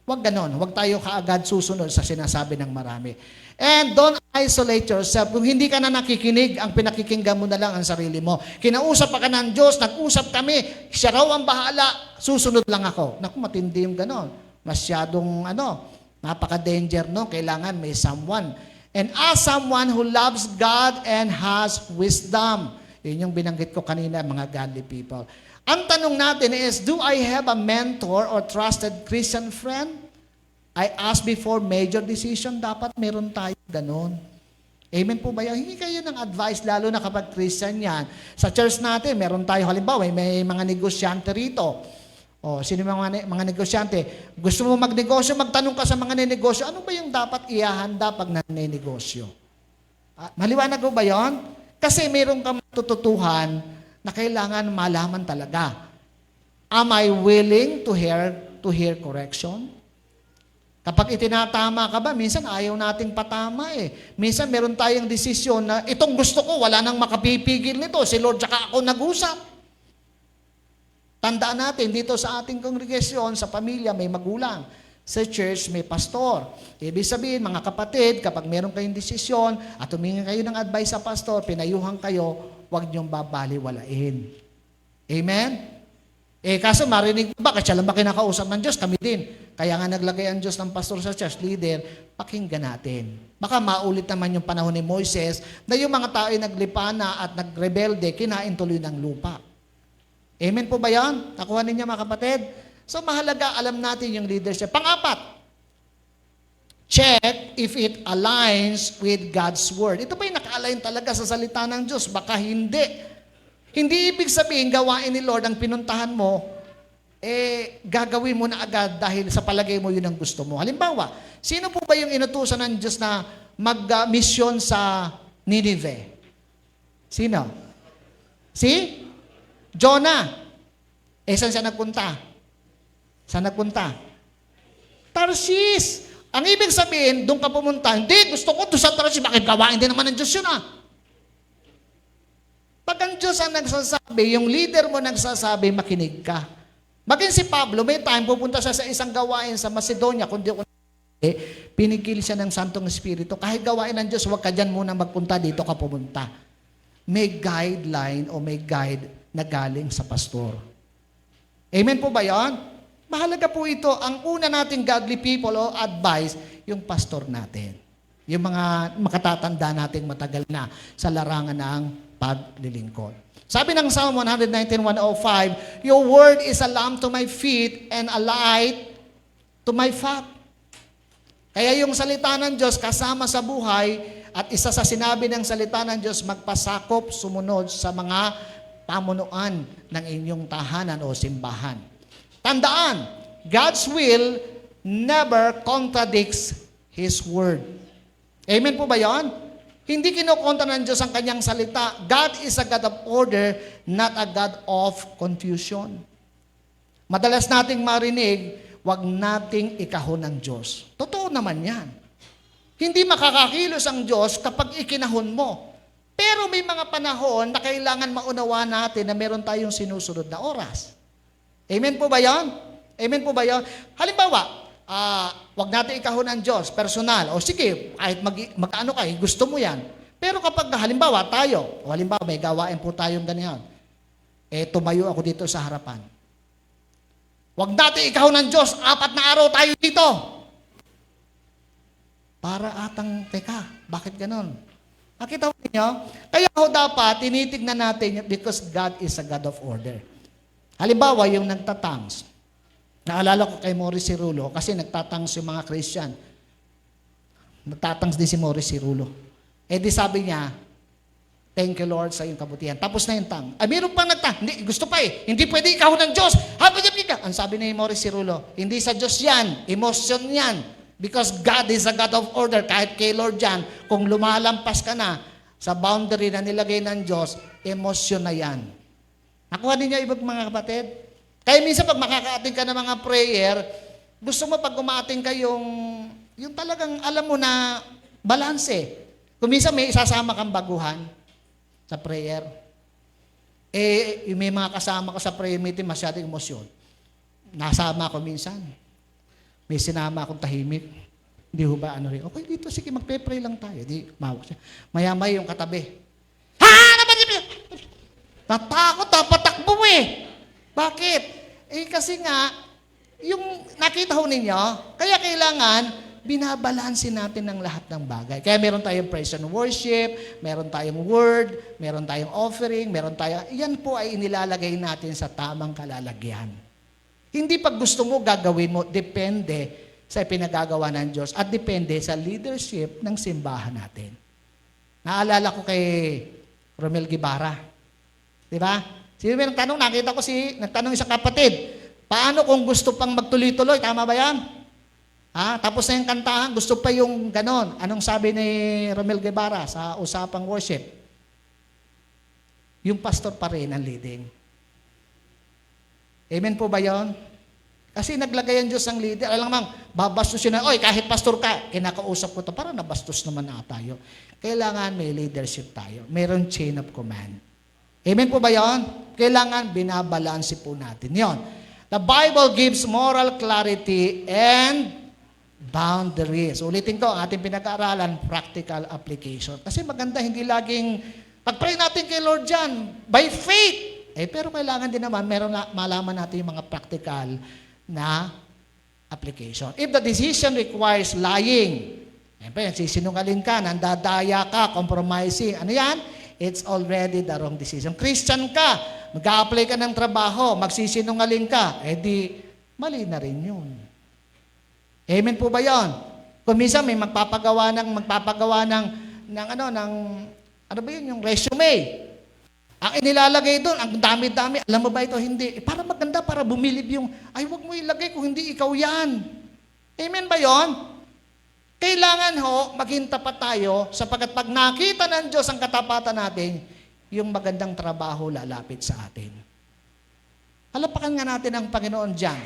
Huwag ganon. Huwag tayo kaagad susunod sa sinasabi ng marami. And don't isolate yourself. Kung hindi ka na nakikinig, ang pinakikinggan mo na lang ang sarili mo. Kinausap pa ka ng Diyos, nag-usap kami, siya raw ang bahala, susunod lang ako. Naku, matindi yung ganon. Masyadong napaka-danger, no? Kailangan may someone. And as someone who loves God and has wisdom. Yun yung binanggit ko kanina, mga godly people. Ang tanong natin is, do I have a mentor or trusted Christian friend? I ask before major decision, dapat meron tayo ganun. Amen po ba yan? Hingi kayo ng advice, lalo na kapag Christian yan. Sa church natin, meron tayo, halimbawa, may mga negosyante rito. O, sino mga negosyante? Gusto mo magnegosyo, magtanong ka sa mga nenegosyo, ano ba yung dapat ihahanda pag nanenegosyo? Maliwanag ko ba yon? Kasi mayroon kang matututuhan na kailangan malaman talaga. Am I willing to hear correction? Kapag itinatama ka ba, minsan ayaw nating patama eh. Minsan meron tayong desisyon na itong gusto ko, wala nang makapipigil nito. Si Lord tsaka ako nag-usap. Tandaan natin, dito sa ating kongregasyon, sa pamilya, may magulang. sa church may pastor. Ibig sabihin, mga kapatid, kapag meron kayong desisyon at humingi kayo ng advice sa pastor, pinayuhan kayo, huwag niyong babaliwalain. Amen? Kaso marinig ba, kasi siya lang ba kinakausap ng Diyos? Kami din. Kaya nga naglagay ang Diyos ng pastor sa church leader, pakinggan natin. Baka maulit naman yung panahon ni Moises na yung mga tao ay naglipana at nagrebelde, kinain tuloy ng lupa. Amen po ba yan? Nakuha ninyo mga kapatid? So mahalaga, alam natin yung leadership. Pang-apat, check if it aligns with God's Word. Ito ba yung naka-align talaga sa salita ng Diyos? Baka hindi. Hindi ibig sabihin, gawain ni Lord ang pinuntahan mo, gagawin mo na agad dahil sa palagay mo yun ang gusto mo. Halimbawa, sino po ba yung inutusan ng Diyos na mag-mission sa Nineveh? Sino? Si Jonah. Saan siya nagpunta? Saan nagpunta? Tarshish. Ang ibig sabihin, doon ka pumunta, hindi, gusto ko doon sa Tarshish, bakit gawain din naman ng Diyos yun Pag ang Diyos ang nagsasabi, yung leader mo nagsasabi, makinig ka. Maging si Pablo, may time, pupunta siya sa isang gawain sa Macedonia, kundi pinigil siya ng Santong Espiritu. Kahit gawain ng Diyos, huwag ka dyan muna magpunta, dito ka pumunta. May guideline o may guide na galing sa pastor. Amen po ba yan? Mahalaga po ito. Ang una nating godly people o advice, yung pastor natin. Yung mga makatatanda nating matagal na sa larangan ng paglilingkod. Sabi ng Psalm 119:105, your word is a lamp to my feet and a light to my path. Kaya yung salita ng Diyos kasama sa buhay at isa sa sinabi ng salita ng Diyos, magpasakop, sumunod sa mga pamunuan ng inyong tahanan o simbahan. Tandaan, God's will never contradicts His word. Amen po ba yan? Hindi kinukontra ng Diyos ang kanyang salita. God is a God of order, not a God of confusion. Madalas nating marinig, wag nating ikahon ng Diyos. Totoo naman yan. Hindi makakakilos ang Diyos kapag ikinahon mo. Pero may mga panahon na kailangan maunawa natin na meron tayong sinusunod na oras. Amen po ba yan? Amen po ba yan? Halimbawa, wag natin ikahon ng Diyos, personal. O sige, kahit mag-ano ka, gusto mo yan. Pero kapag halimbawa tayo, o halimbawa may gawain po tayong ganyan, tumayo ako dito sa harapan. Wag natin ikahon ng Diyos, 4 na araw tayo dito. Para atang, teka, bakit ganon? Nakita mo niyo? Kaya ho dapat, tinitignan natin because God is a God of order. Halimbawa, yung nagtatangs. Naalala ko kay Morris Cirulo kasi nagtatangs yung mga Christian. Nagtatangs din si Morris Cirulo. Di sabi niya, thank you Lord sa iyong kabutihan. Tapos na yung tang. Meron pang nagtang. Hindi, gusto pa Hindi pwede ikaw ng Diyos. Ang sabi ni Morris Cirulo, hindi sa Diyos yan. Emotion yan. Because God is a God of order. Kahit kay Lord yan, kung lumalampas ka na sa boundary na nilagay ng Diyos, emosyon na yan. Nakuha ninyo ibang mga kapatid? Kaya minsan pag makaka-ating ka ng mga prayer, gusto mo pag umaating ka yung talagang alam mo na balanse. Kung minsan may isasama kang baguhan sa prayer, may mga kasama ko sa prayer meeting, masyadong emosyon. Nasama ako minsan. May sinama akong tahimik. Hindi ho ba ano rin? Okay, dito, sige, magpe-pray lang tayo. Di, mawag siya. Maya-maya yung katabi. Natakot, patakbo Bakit? Kasi nga, yung nakita ho ninyo, kaya kailangan, binabalansin natin ng lahat ng bagay. Kaya meron tayong praise and worship, meron tayong word, meron tayong offering, yan po ay inilalagay natin sa tamang kalalagyan. Hindi pag gusto mo, gagawin mo, depende sa pinagagawa ng Diyos at depende sa leadership ng simbahan natin. Naalala ko kay Romel Guibarra. Diba? Sino may nagtanong? Nakita ko nagtanong isang kapatid, paano kung gusto pang magtuloy-tuloy? Tama ba yan? Tapos na yung kantahan, gusto pa yung ganon. Anong sabi ni Romel Guibarra sa usapang worship? Yung pastor pa rin ang leading. Amen po ba yun? Kasi naglagay ang Diyos ang leader. Alam naman, babastos yun na, kahit pastor ka, kinakausap ko to, para nabastos naman na tayo. Kailangan may leadership tayo. Mayroon chain of command. Amen po ba yun? Kailangan binabalansi po natin. Yon. The Bible gives moral clarity and boundaries. Ulitin ko, ang ating pinag-aaralan, practical application. Kasi maganda, hindi laging, pag-pray natin kay Lord dyan, by faith. Pero kailangan din naman, malaman natin yung mga practical na application. If the decision requires lying, sisinungaling ka, nandadaya ka, compromising, ano yan? It's already the wrong decision. Christian ka, mag-a-apply ka ng trabaho, magsisinungaling ka, mali na rin yun. Amen po ba yun? Kung minsan may magpapagawa ng ano ba yun, yung resume. Ang inilalagay doon, ang dami-dami, alam mo ba ito? Hindi. Para maganda, para bumilib yung, wag mo ilagay kung hindi ikaw yan. Amen ba yon? Kailangan maging tapat tayo sapagkat pag nakita ng Diyos ang katapatan natin, yung magandang trabaho lalapit sa atin. Halapakan nga natin ang Panginoon dyan.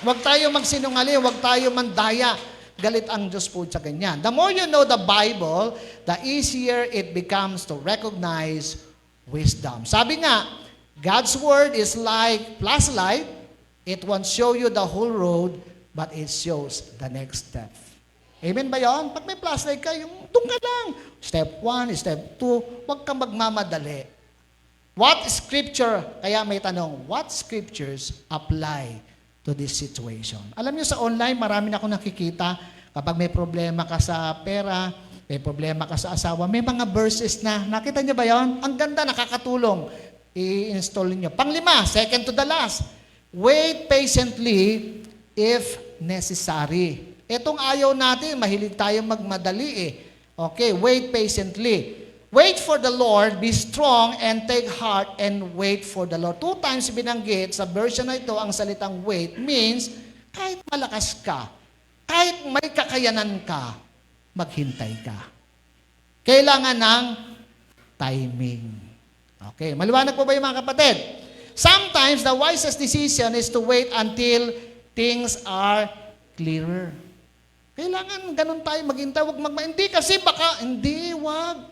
Huwag tayo magsinungaling, huwag tayo mandaya. Galit ang Diyos po sa ganyan. The more you know the Bible, the easier it becomes to recognize wisdom. Sabi nga, God's Word is like flashlight. It won't show you the whole road, but it shows the next step. Amen ba yun? Pag may flashlight ka, doon ka lang. Step 1, step 2, huwag kang magmamadali. What scripture, kaya may tanong, what scriptures apply to this situation? Alam niyo sa online, marami na akong nakikita, kapag may problema ka sa pera, may problema ka sa asawa, may mga verses na, nakita niyo ba yon? Ang ganda, nakakatulong. I-install niyo. Panglima, second to the last. Wait patiently if necessary. Itong ayaw natin, mahilig tayong magmadali Okay, wait patiently. Wait for the Lord, be strong, and take heart, and wait for the Lord. 2 times binanggit sa version na ito, ang salitang wait means, kahit malakas ka, kahit may kakayanan ka, maghintay ka. Kailangan ng timing. Okay, maliwanag po ba yung mga kapatid? Sometimes, the wisest decision is to wait until things are clearer. Kailangan ganun tayo maghintay. Hindi kasi baka, wag.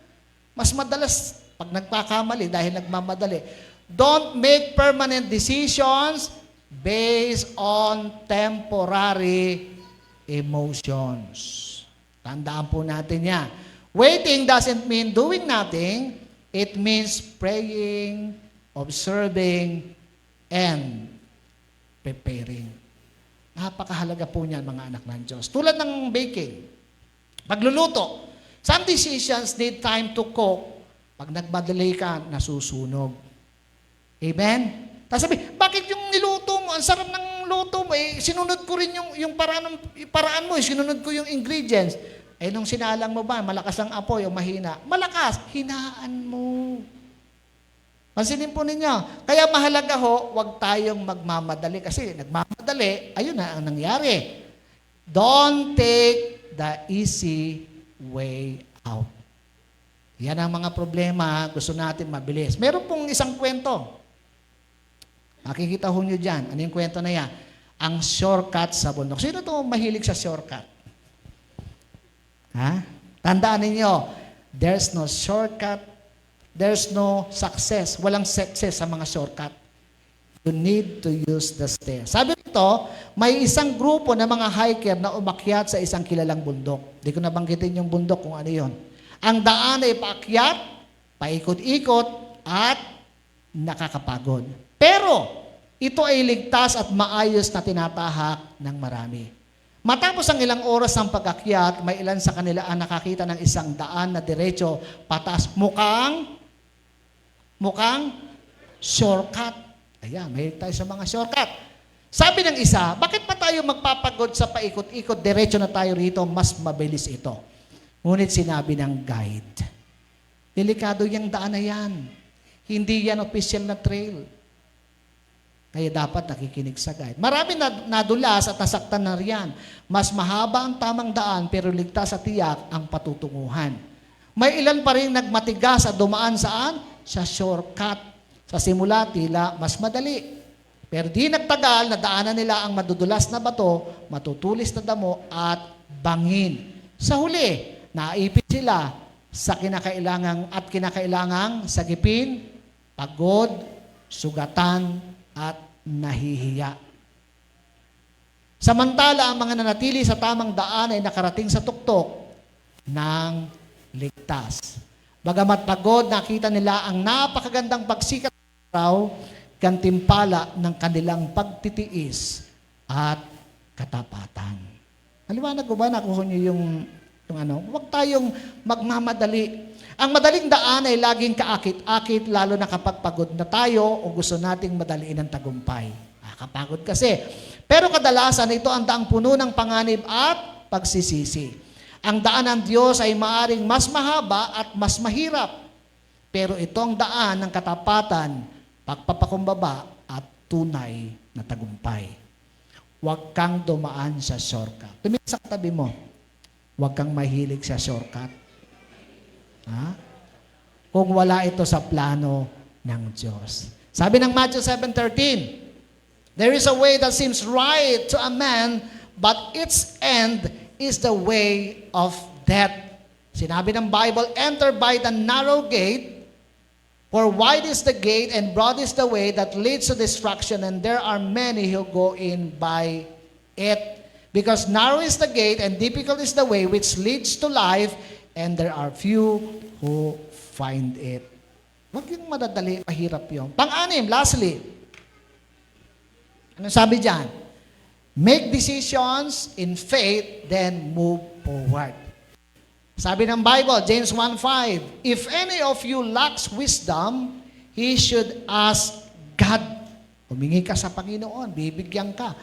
Mas madalas, pag nagpakamali dahil nagmamadali, don't make permanent decisions based on temporary emotions. Tandaan po natin yan. Waiting doesn't mean doing nothing. It means praying, observing, and preparing. Napakahalaga po niyan, mga anak ng Diyos. Tulad ng baking, pagluluto, some decisions need time to cook. Pag nagmadali ka, nasusunog. Amen? Tapos sabi, bakit yung niluto mo, ang sarap ng luto mo, sinunod ko rin yung paraan mo, sinunod ko yung ingredients. Nung sinalang mo ba, malakas ang apoy o mahina? Malakas, hinaan mo. Pansinin po ninyo. Kaya mahalaga huwag tayong magmamadali. Kasi nagmamadali, ayun na ang nangyari. Don't take the easy way out. Yan ang mga problema, gusto natin mabilis. Meron pong isang kwento. Makikita ho nyo dyan. Ano yung kwento na yan? Ang shortcut sa bundok. Sino ito mahilig sa shortcut? Tandaan ninyo, there's no shortcut. There's no success. Walang success sa mga shortcut. You need to use the stairs. Sabi nito, may isang grupo ng mga hiker na umakyat sa isang kilalang bundok. Hindi ko nabanggitin yung bundok kung ano yon. Ang daan ay paakyat, paikot-ikot, at nakakapagod. Pero, ito ay ligtas at maayos na tinatahak ng marami. Matapos ang ilang oras ng pag-akyat, may ilan sa kanila ang nakakita ng isang daan na diretso pataas. Mukhang shortcut. Ayan, may tayo sa mga shortcut. Sabi ng isa, bakit pa tayo magpapagod sa paikot-ikot, diretso na tayo rito, mas mabilis ito. Ngunit sinabi ng guide, delikado yung daan na yan. Hindi yan official na trail. Kaya dapat nakikinig sa guide. Marami nadulas at nasaktan na riyan. Mas mahaba ang tamang daan pero ligtas at tiyak ang patutunguhan. May ilan pa rin nagmatigas at dumaan saan? Sa shortcut. Sa simula, tila mas madali. Pero di nagtagal, nadaanan nila ang madudulas na bato, matutulis na damo at bangin. Sa huli, naipit sila sa kinakailangang sagipin, pagod, sugatan, at nahihiya. Samantala, ang mga nanatili sa tamang daan ay nakarating sa tuktok ng ligtas. Bagamat pagod, nakita nila ang napakagandang pagsikat ng araw, gantimpala ng kanilang pagtitiis at katapatan. Naliwanag ko ba? Nakuha niyo yung ano? Huwag tayong magmamadali. Ang madaling daan ay laging kaakit-akit, lalo na kapag pagod na tayo o gusto nating madaliin ang tagumpay. Nakakapagod kasi. Pero kadalasan, ito ang daang puno ng panganib at pagsisisi. Ang daan ng Diyos ay maaring mas mahaba at mas mahirap. Pero ito ang daan ng katapatan, pagpapakumbaba at tunay na tagumpay. Huwag kang dumaan sa shortcut. Tumingin sa katabi mo. Huwag kang mahilig sa shortcut. Ha? Kung wala ito sa plano ng Diyos. Sabi ng Matthew 7:13, there is a way that seems right to a man, but its end is the way of death. Sinabi ng Bible, enter by the narrow gate, for wide is the gate and broad is the way that leads to destruction, and there are many who go in by it. Because narrow is the gate and difficult is the way which leads to life, and there are few who find it. Huwag yung madadali, mahirap yun. Pang-anim, lastly, ano sabi dyan? Make decisions in faith, then move forward. Sabi ng Bible, James 1:5, if any of you lacks wisdom, he should ask God. Humingi ka sa Panginoon, bibigyan ka.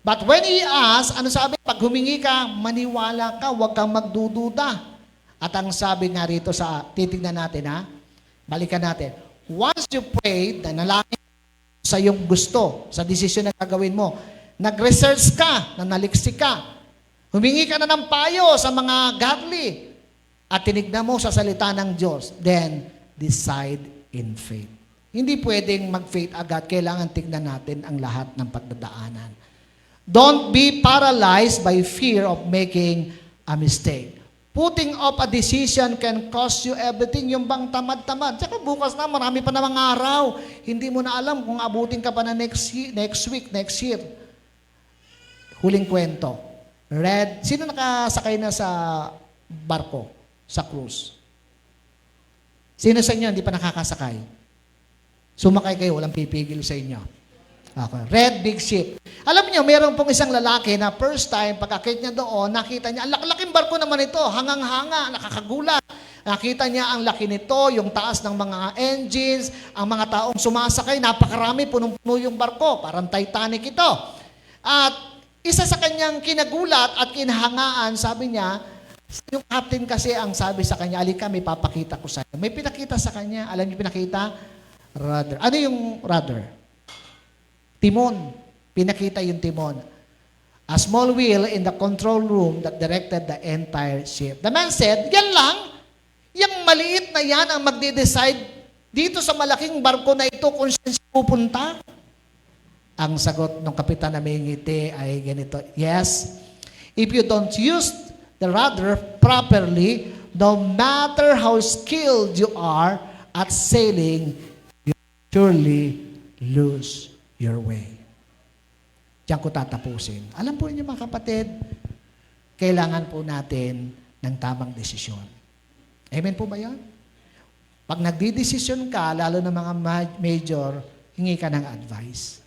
But when he asks, ano sabi? Pag humingi ka, maniwala ka, huwag kang magdududa. At ang sabi nga rito titignan natin ha, balikan natin. Once you pray, nanalangin sa iyong gusto, sa desisyon na gagawin mo, nag-research ka, nanaliksik ka, humingi ka na ng payo sa mga godly, at tinignan mo sa salita ng Diyos, then decide in faith. Hindi pwedeng mag-faith agad, kailangan tignan natin ang lahat ng pagdadaanan. Don't be paralyzed by fear of making a mistake. Putting up a decision can cost you everything. Yung bang tamad-tamad. Tsaka bukas na, marami pa namang araw. Hindi mo na alam kung abutin ka pa na next week, next year. Huling kwento. Sino nakasakay na sa barko? Sa cruise? Sino sa inyo hindi pa nakakasakay? Sumakay kayo, walang pipigil sa inyo. Okay. Red Big Ship. Alam niyo, meron pong isang lalaki na first time, pagkakit niya doon, nakita niya, ang laking barko naman ito, hangang-hanga, nakakagulat. Nakita niya ang laki nito, yung taas ng mga engines, ang mga taong sumasakay, napakarami, punong-puno yung barko, parang Titanic ito. At isa sa kanyang kinagulat at kinahangaan, sabi niya, yung captain kasi ang sabi sa kanya, alika, may papakita ko sa iyo. May pinakita sa kanya, alam niyo pinakita? Rudder. Ano yung rudder? Timon. Pinakita yung timon. A small wheel in the control room that directed the entire ship. The man said, yan lang, yung maliit na yan ang magde-decide dito sa malaking barko na ito kung saan siya pupunta. Ang sagot ng kapitan na may ngiti ay ganito, yes, if you don't use the rudder properly, no matter how skilled you are at sailing, you surely lose your way. Diyan ko tatapusin. Alam po niyo mga kapatid, kailangan po natin ng tamang desisyon. Amen po ba yan? Pag nagdidesisyon ka, lalo na mga major, hingi ka ng advice.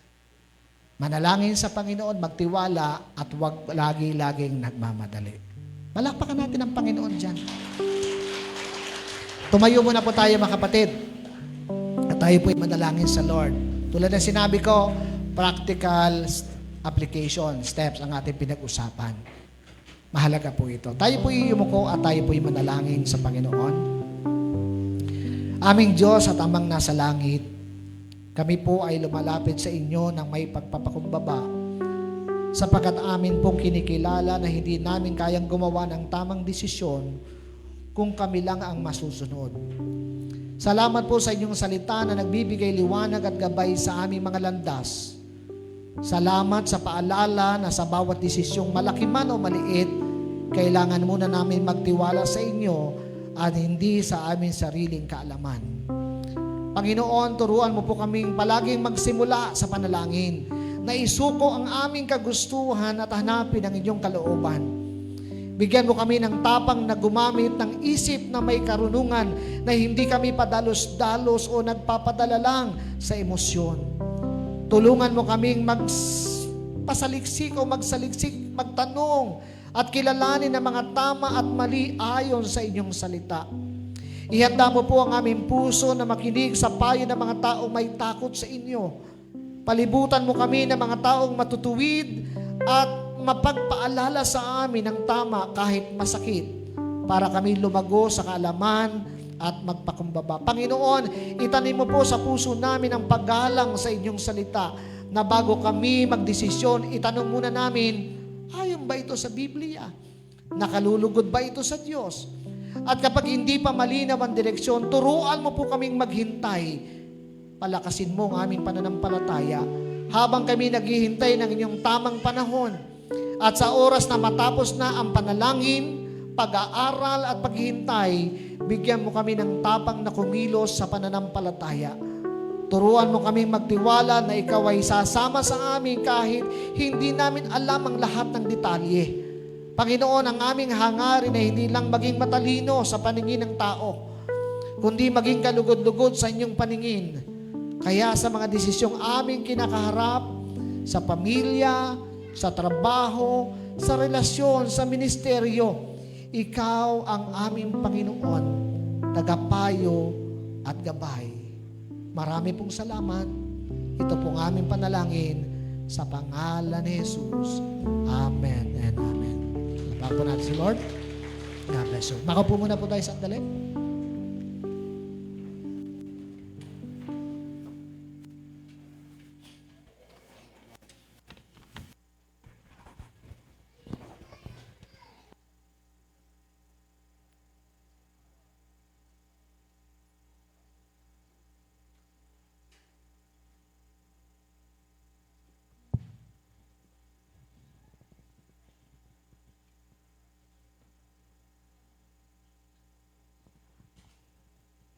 Manalangin sa Panginoon, magtiwala, at huwag lagi-laging nagmamadali. Malakpakan natin ang Panginoon dyan. Tumayo muna po tayo mga kapatid. At tayo po'y manalangin sa Lord. Tulad ng sinabi ko, practical application, steps ang ating pinag-usapan. Mahalaga po ito. Tayo po'y yumuko at tayo po'y manalangin sa Panginoon. Aming Diyos at Amang nasa langit, kami po ay lumalapit sa inyo ng may pagpapakumbaba sapagkat amin pong kinikilala na hindi namin kayang gumawa ng tamang desisyon kung kami lang ang masusunod. Salamat po sa inyong salita na nagbibigay liwanag at gabay sa aming mga landas. Salamat sa paalala na sa bawat desisyong malaki man o maliit, kailangan muna namin magtiwala sa inyo at hindi sa aming sariling kaalaman. Panginoon, turuan mo po kaming palaging magsimula sa panalangin, na isuko ang aming kagustuhan at hanapin ang inyong kalooban. Bigyan mo kami ng tapang na gumamit ng isip na may karunungan, na hindi kami padalos-dalos o nagpapadala lang sa emosyon. Tulungan mo kaming magpasaliksik o magsaliksik, magtanong at kilalanin ang mga tama at mali ayon sa inyong salita. Ihanda mo po ang aming puso na makinig sa payo ng mga taong may takot sa inyo. Palibutan mo kami ng mga taong matutuwid at mapagpaalala sa amin ng tama kahit masakit, para kami lumago sa kaalaman at magpakumbaba. Panginoon, itanim mo po sa puso namin ang paggalang sa inyong salita, na bago kami magdesisyon, itanong muna namin, ayon ba ito sa Biblia? Nakalulugod ba ito sa Diyos? At kapag hindi pa malinaw ang direksyon, turuan mo po kaming maghintay. Palakasin mo ang aming pananampalataya habang kami naghihintay ng inyong tamang panahon. At sa oras na matapos na ang panalangin, pag-aaral at paghihintay, bigyan mo kami ng tapang na kumilos sa pananampalataya. Turuan mo kaming magtiwala na ikaw ay sasama sa amin kahit hindi namin alam ang lahat ng detalye. Panginoon, ang aming hangarin ay hindi lang maging matalino sa paningin ng tao, kundi maging kalugod-lugod sa inyong paningin. Kaya sa mga desisyong aming kinakaharap, sa pamilya, sa trabaho, sa relasyon, sa ministeryo, ikaw ang aming Panginoon, tagapayo at gabay. Marami pong salamat. Ito pong aming panalangin sa pangalan ni Jesus. Amen and amen. Pagpapalagay po natin si Lord. God bless you. Makaupo muna po tayo sandali.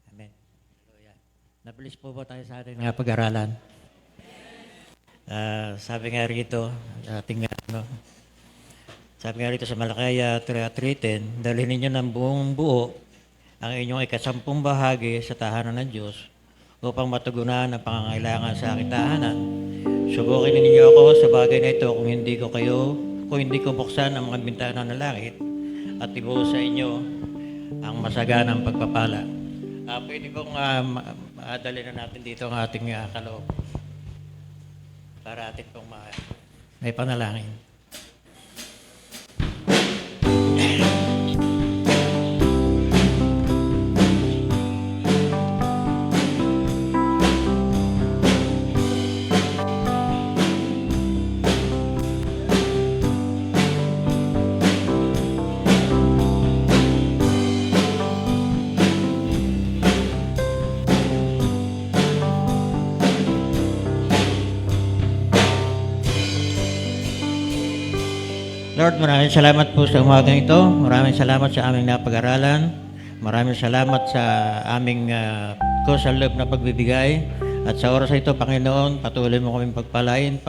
Amen. Hallelujah. Nabilis po tayo sa ating mga pag-aralan. Sabi nga rito, sabi nga rito sa Malakaya 3:10, dalhin ninyo ng buong buo ang inyong ikasampung bahagi sa tahanan ng Diyos upang matugunan ang pangangailangan sa aking tahanan. Subukin ninyo ako sa bagay na ito kung hindi ko buksan ang mga bintana ng langit at ibuhos sa inyo ang masaganang pagpapala. Pwede kong madali na natin dito ang ating kaloob para atin pong may panalangin. Lord, maraming salamat po sa umagang ito. Maraming salamat sa aming napag-aralan. Maraming salamat sa aming kusang loob na pagbibigay. At sa oras ito, Panginoon, patuloy mo kaming pagpalain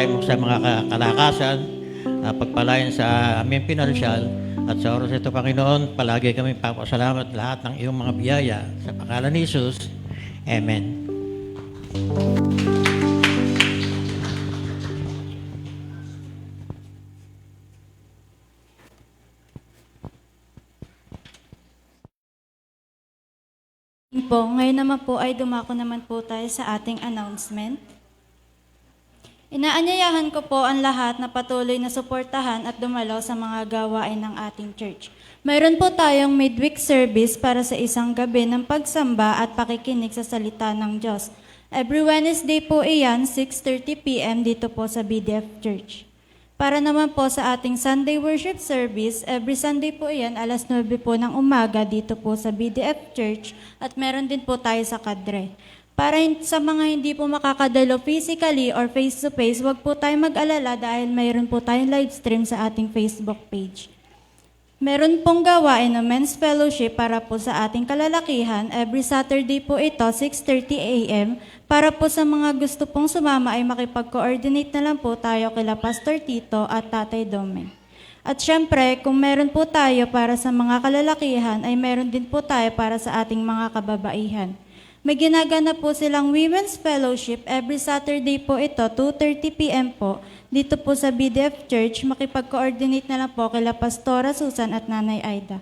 mo sa mga kalakasan, pagpalain sa aming pinansyal. At sa oras ito, Panginoon, palagi kami papasalamat lahat ng iyong mga biyaya. Sa pangalan ni Jesus, Amen. Po, ngayon naman po ay dumako naman po tayo sa ating announcement. Inaanyayahan ko po ang lahat na patuloy na suportahan at dumalaw sa mga gawain ng ating church. Mayroon po tayong midweek service para sa isang gabi ng pagsamba at pakikinig sa salita ng Diyos. Every Wednesday po iyan, 6:30 p.m. dito po sa BDF Church. Para naman po sa ating Sunday worship service, every Sunday po iyan, 9:00 po ng umaga dito po sa BDF Church at meron din po tayo sa Kadre. Para sa mga hindi po makakadalo physically or face-to-face, wag po tayo mag-alala dahil mayroon po tayong live stream sa ating Facebook page. Meron pong gawain ng Men's Fellowship para po sa ating kalalakihan. Every Saturday po ito, 6:30 a.m. Para po sa mga gusto pong sumama ay makipag-coordinate na lang po tayo kila Pastor Tito at Tatay Dome. At syempre, kung meron po tayo para sa mga kalalakihan, ay meron din po tayo para sa ating mga kababaihan. May ginaganap po silang Women's Fellowship. Every Saturday po ito, 2:30 p.m. po. Dito po sa BDF Church, makipag-coordinate na lang po kila Pastora Susan at Nanay Aida.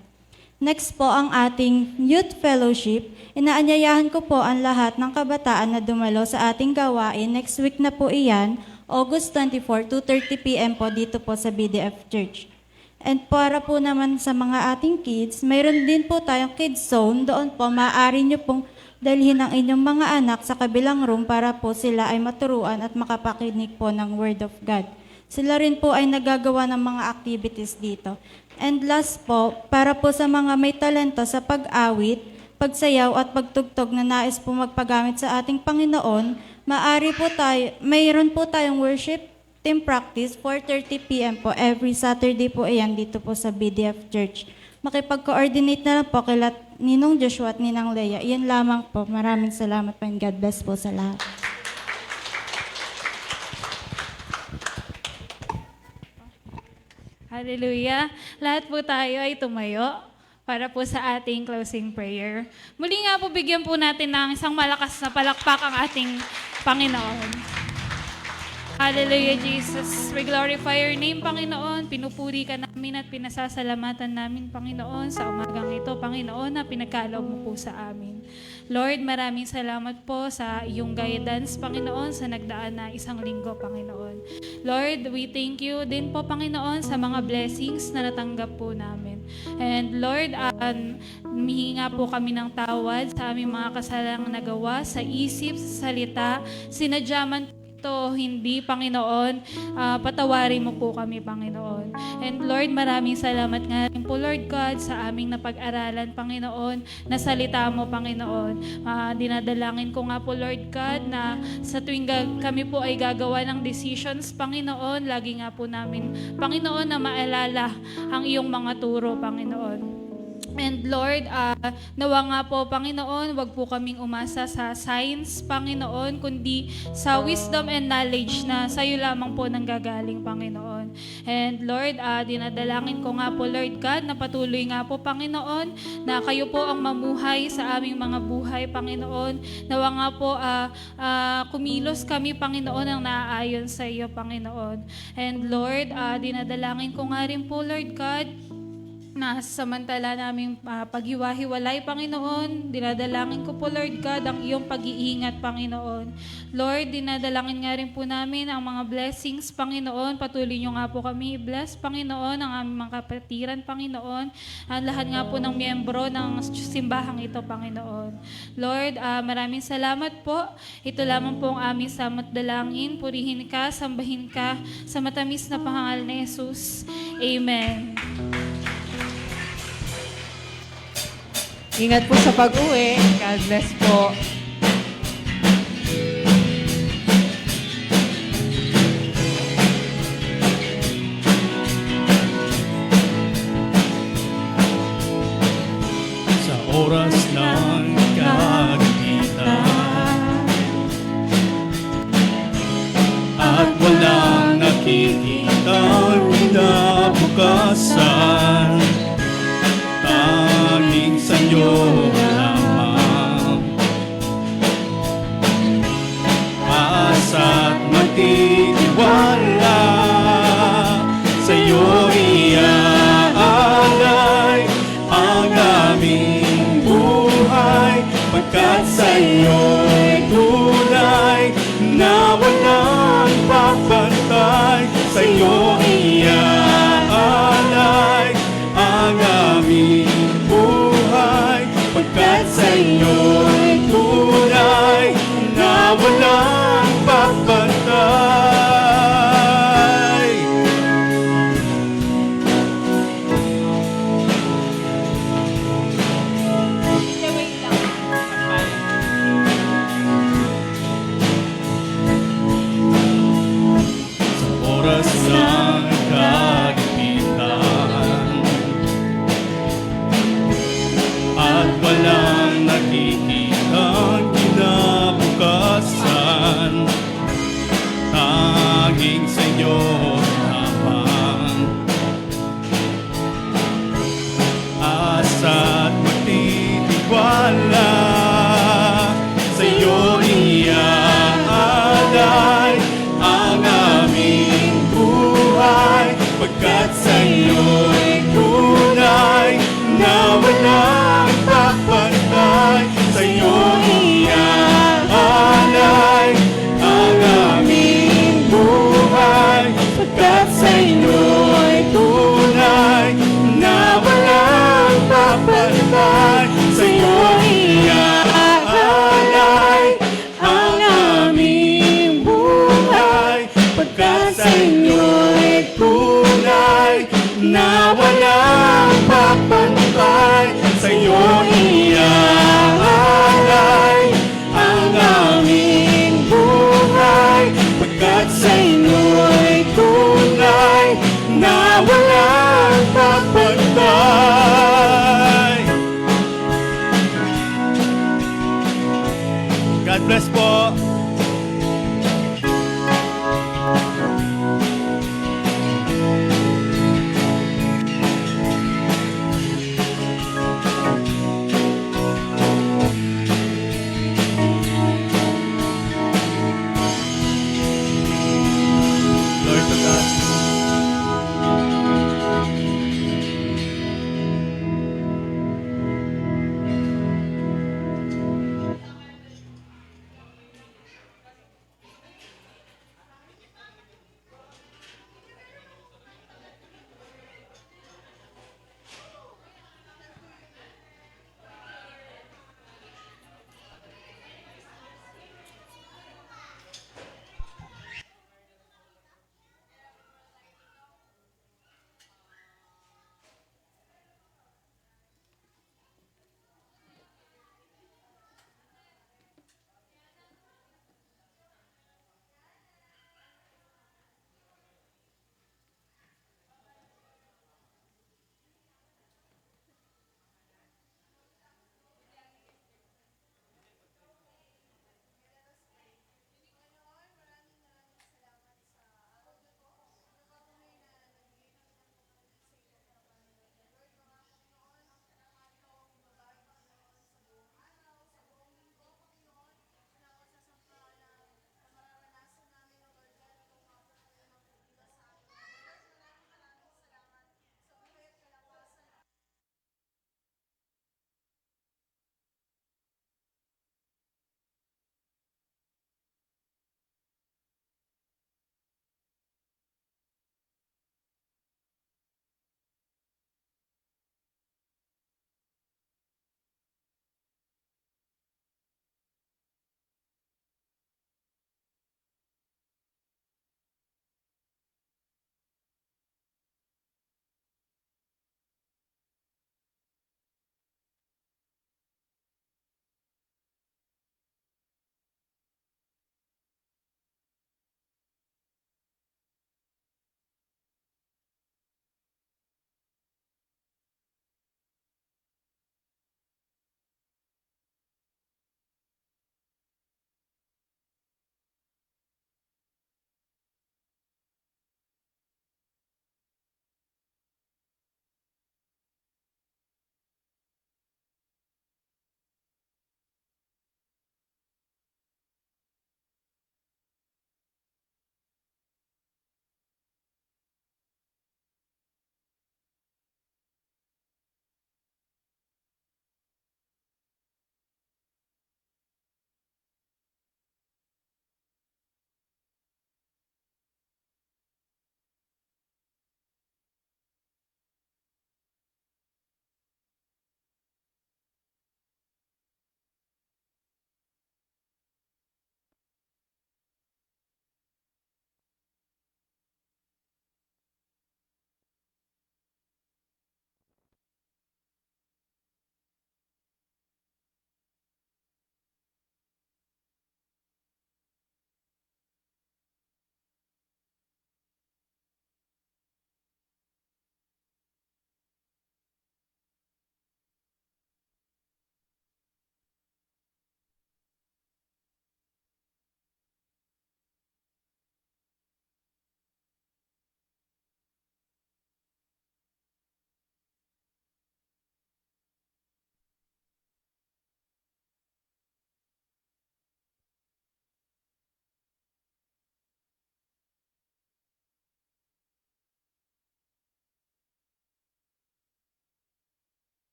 Next po ang ating Youth Fellowship. Inaanyayahan ko po ang lahat ng kabataan na dumalo sa ating gawain. Next week na po iyan, August 24, 2:30 p.m. po dito po sa BDF Church. And para po naman sa mga ating kids, mayroon din po tayong kids zone. Doon po, maaari nyo pong dalhin ang inyong mga anak sa kabilang room para po sila ay maturuan at makapakinig po ng Word of God. Sila rin po ay nagagawa ng mga activities dito. And last po, para po sa mga may talento sa pag-awit, pagsayaw at pagtugtog na nais po magpagamit sa ating Panginoon, mayroon po tayong worship team practice, 4:30 p.m. po. Every Saturday po ayan dito po sa BDF Church. Makipag-coordinate na lang po kila Ninong Joshua at Ninang Leia. Iyan lamang po. Maraming salamat po and God bless po sa lahat. Hallelujah. Lahat po tayo ay tumayo para po sa ating closing prayer. Muli nga po, bigyan po natin ng isang malakas na palakpak ang ating Panginoon. Hallelujah, Jesus. We glorify your name, Panginoon. Pinupuri ka namin at pinasasalamatan namin, Panginoon, sa umagang ito, Panginoon, na pinagkaloob mo po sa amin. Lord, maraming salamat po sa iyong guidance, Panginoon, sa nagdaan na isang linggo, Panginoon. Lord, we thank you din po, Panginoon, sa mga blessings na natanggap po namin. And Lord, humihinga po kami ng tawad sa aming mga kasalang nagawa, sa isip, sa salita, sinadyaman hindi, Panginoon, patawarin mo po kami, Panginoon. And Lord, maraming salamat nga rin po, Lord God, sa aming napag-aralan, Panginoon, na salita mo, Panginoon. Dinadalangin ko nga po, Lord God, na sa tuwing kami po ay gagawa ng decisions, Panginoon, lagi nga po namin, Panginoon, na maalala ang iyong mga turo, Panginoon. And Lord, nawa nga po, Panginoon, wag po kaming umasa sa science, Panginoon, kundi sa wisdom and knowledge na sa iyo lamang po nanggagaling, Panginoon. And Lord, dinadalangin ko nga po, Lord God, na patuloy nga po, Panginoon, na kayo po ang mamuhay sa aming mga buhay, Panginoon. Nawa nga po, kumilos kami, Panginoon, ang naaayon sa iyo, Panginoon. And Lord, dinadalangin ko nga rin po, Lord God, na samantala naming paghiwa-hiwalay, Panginoon, dinadalangin ko po, Lord God, ang iyong pag-iingat, Panginoon. Lord, dinadalangin nga rin po namin ang mga blessings, Panginoon. Patuloy niyo nga po kami i-bless, Panginoon, ang aming mga kapatiran, Panginoon. Ang lahat nga po ng miyembro ng simbahang ito, Panginoon. Lord, maraming salamat po. Ito lamang po ang aming samot dalangin. Purihin ka, sambahin ka sa matamis na pangalan ni Jesus. Amen. Ingat po sa pag-uwi. God bless po. Sa oras ng kagitan at walang nakikitang kinabukasan, tanging sa iyo lamang asa't magtitiwala, sa iyo iaalay ang aming buhay, pagkat sa iyo'y tunay na walang papantay. Sa iyo iaalay ang aming buhay, Panginoon.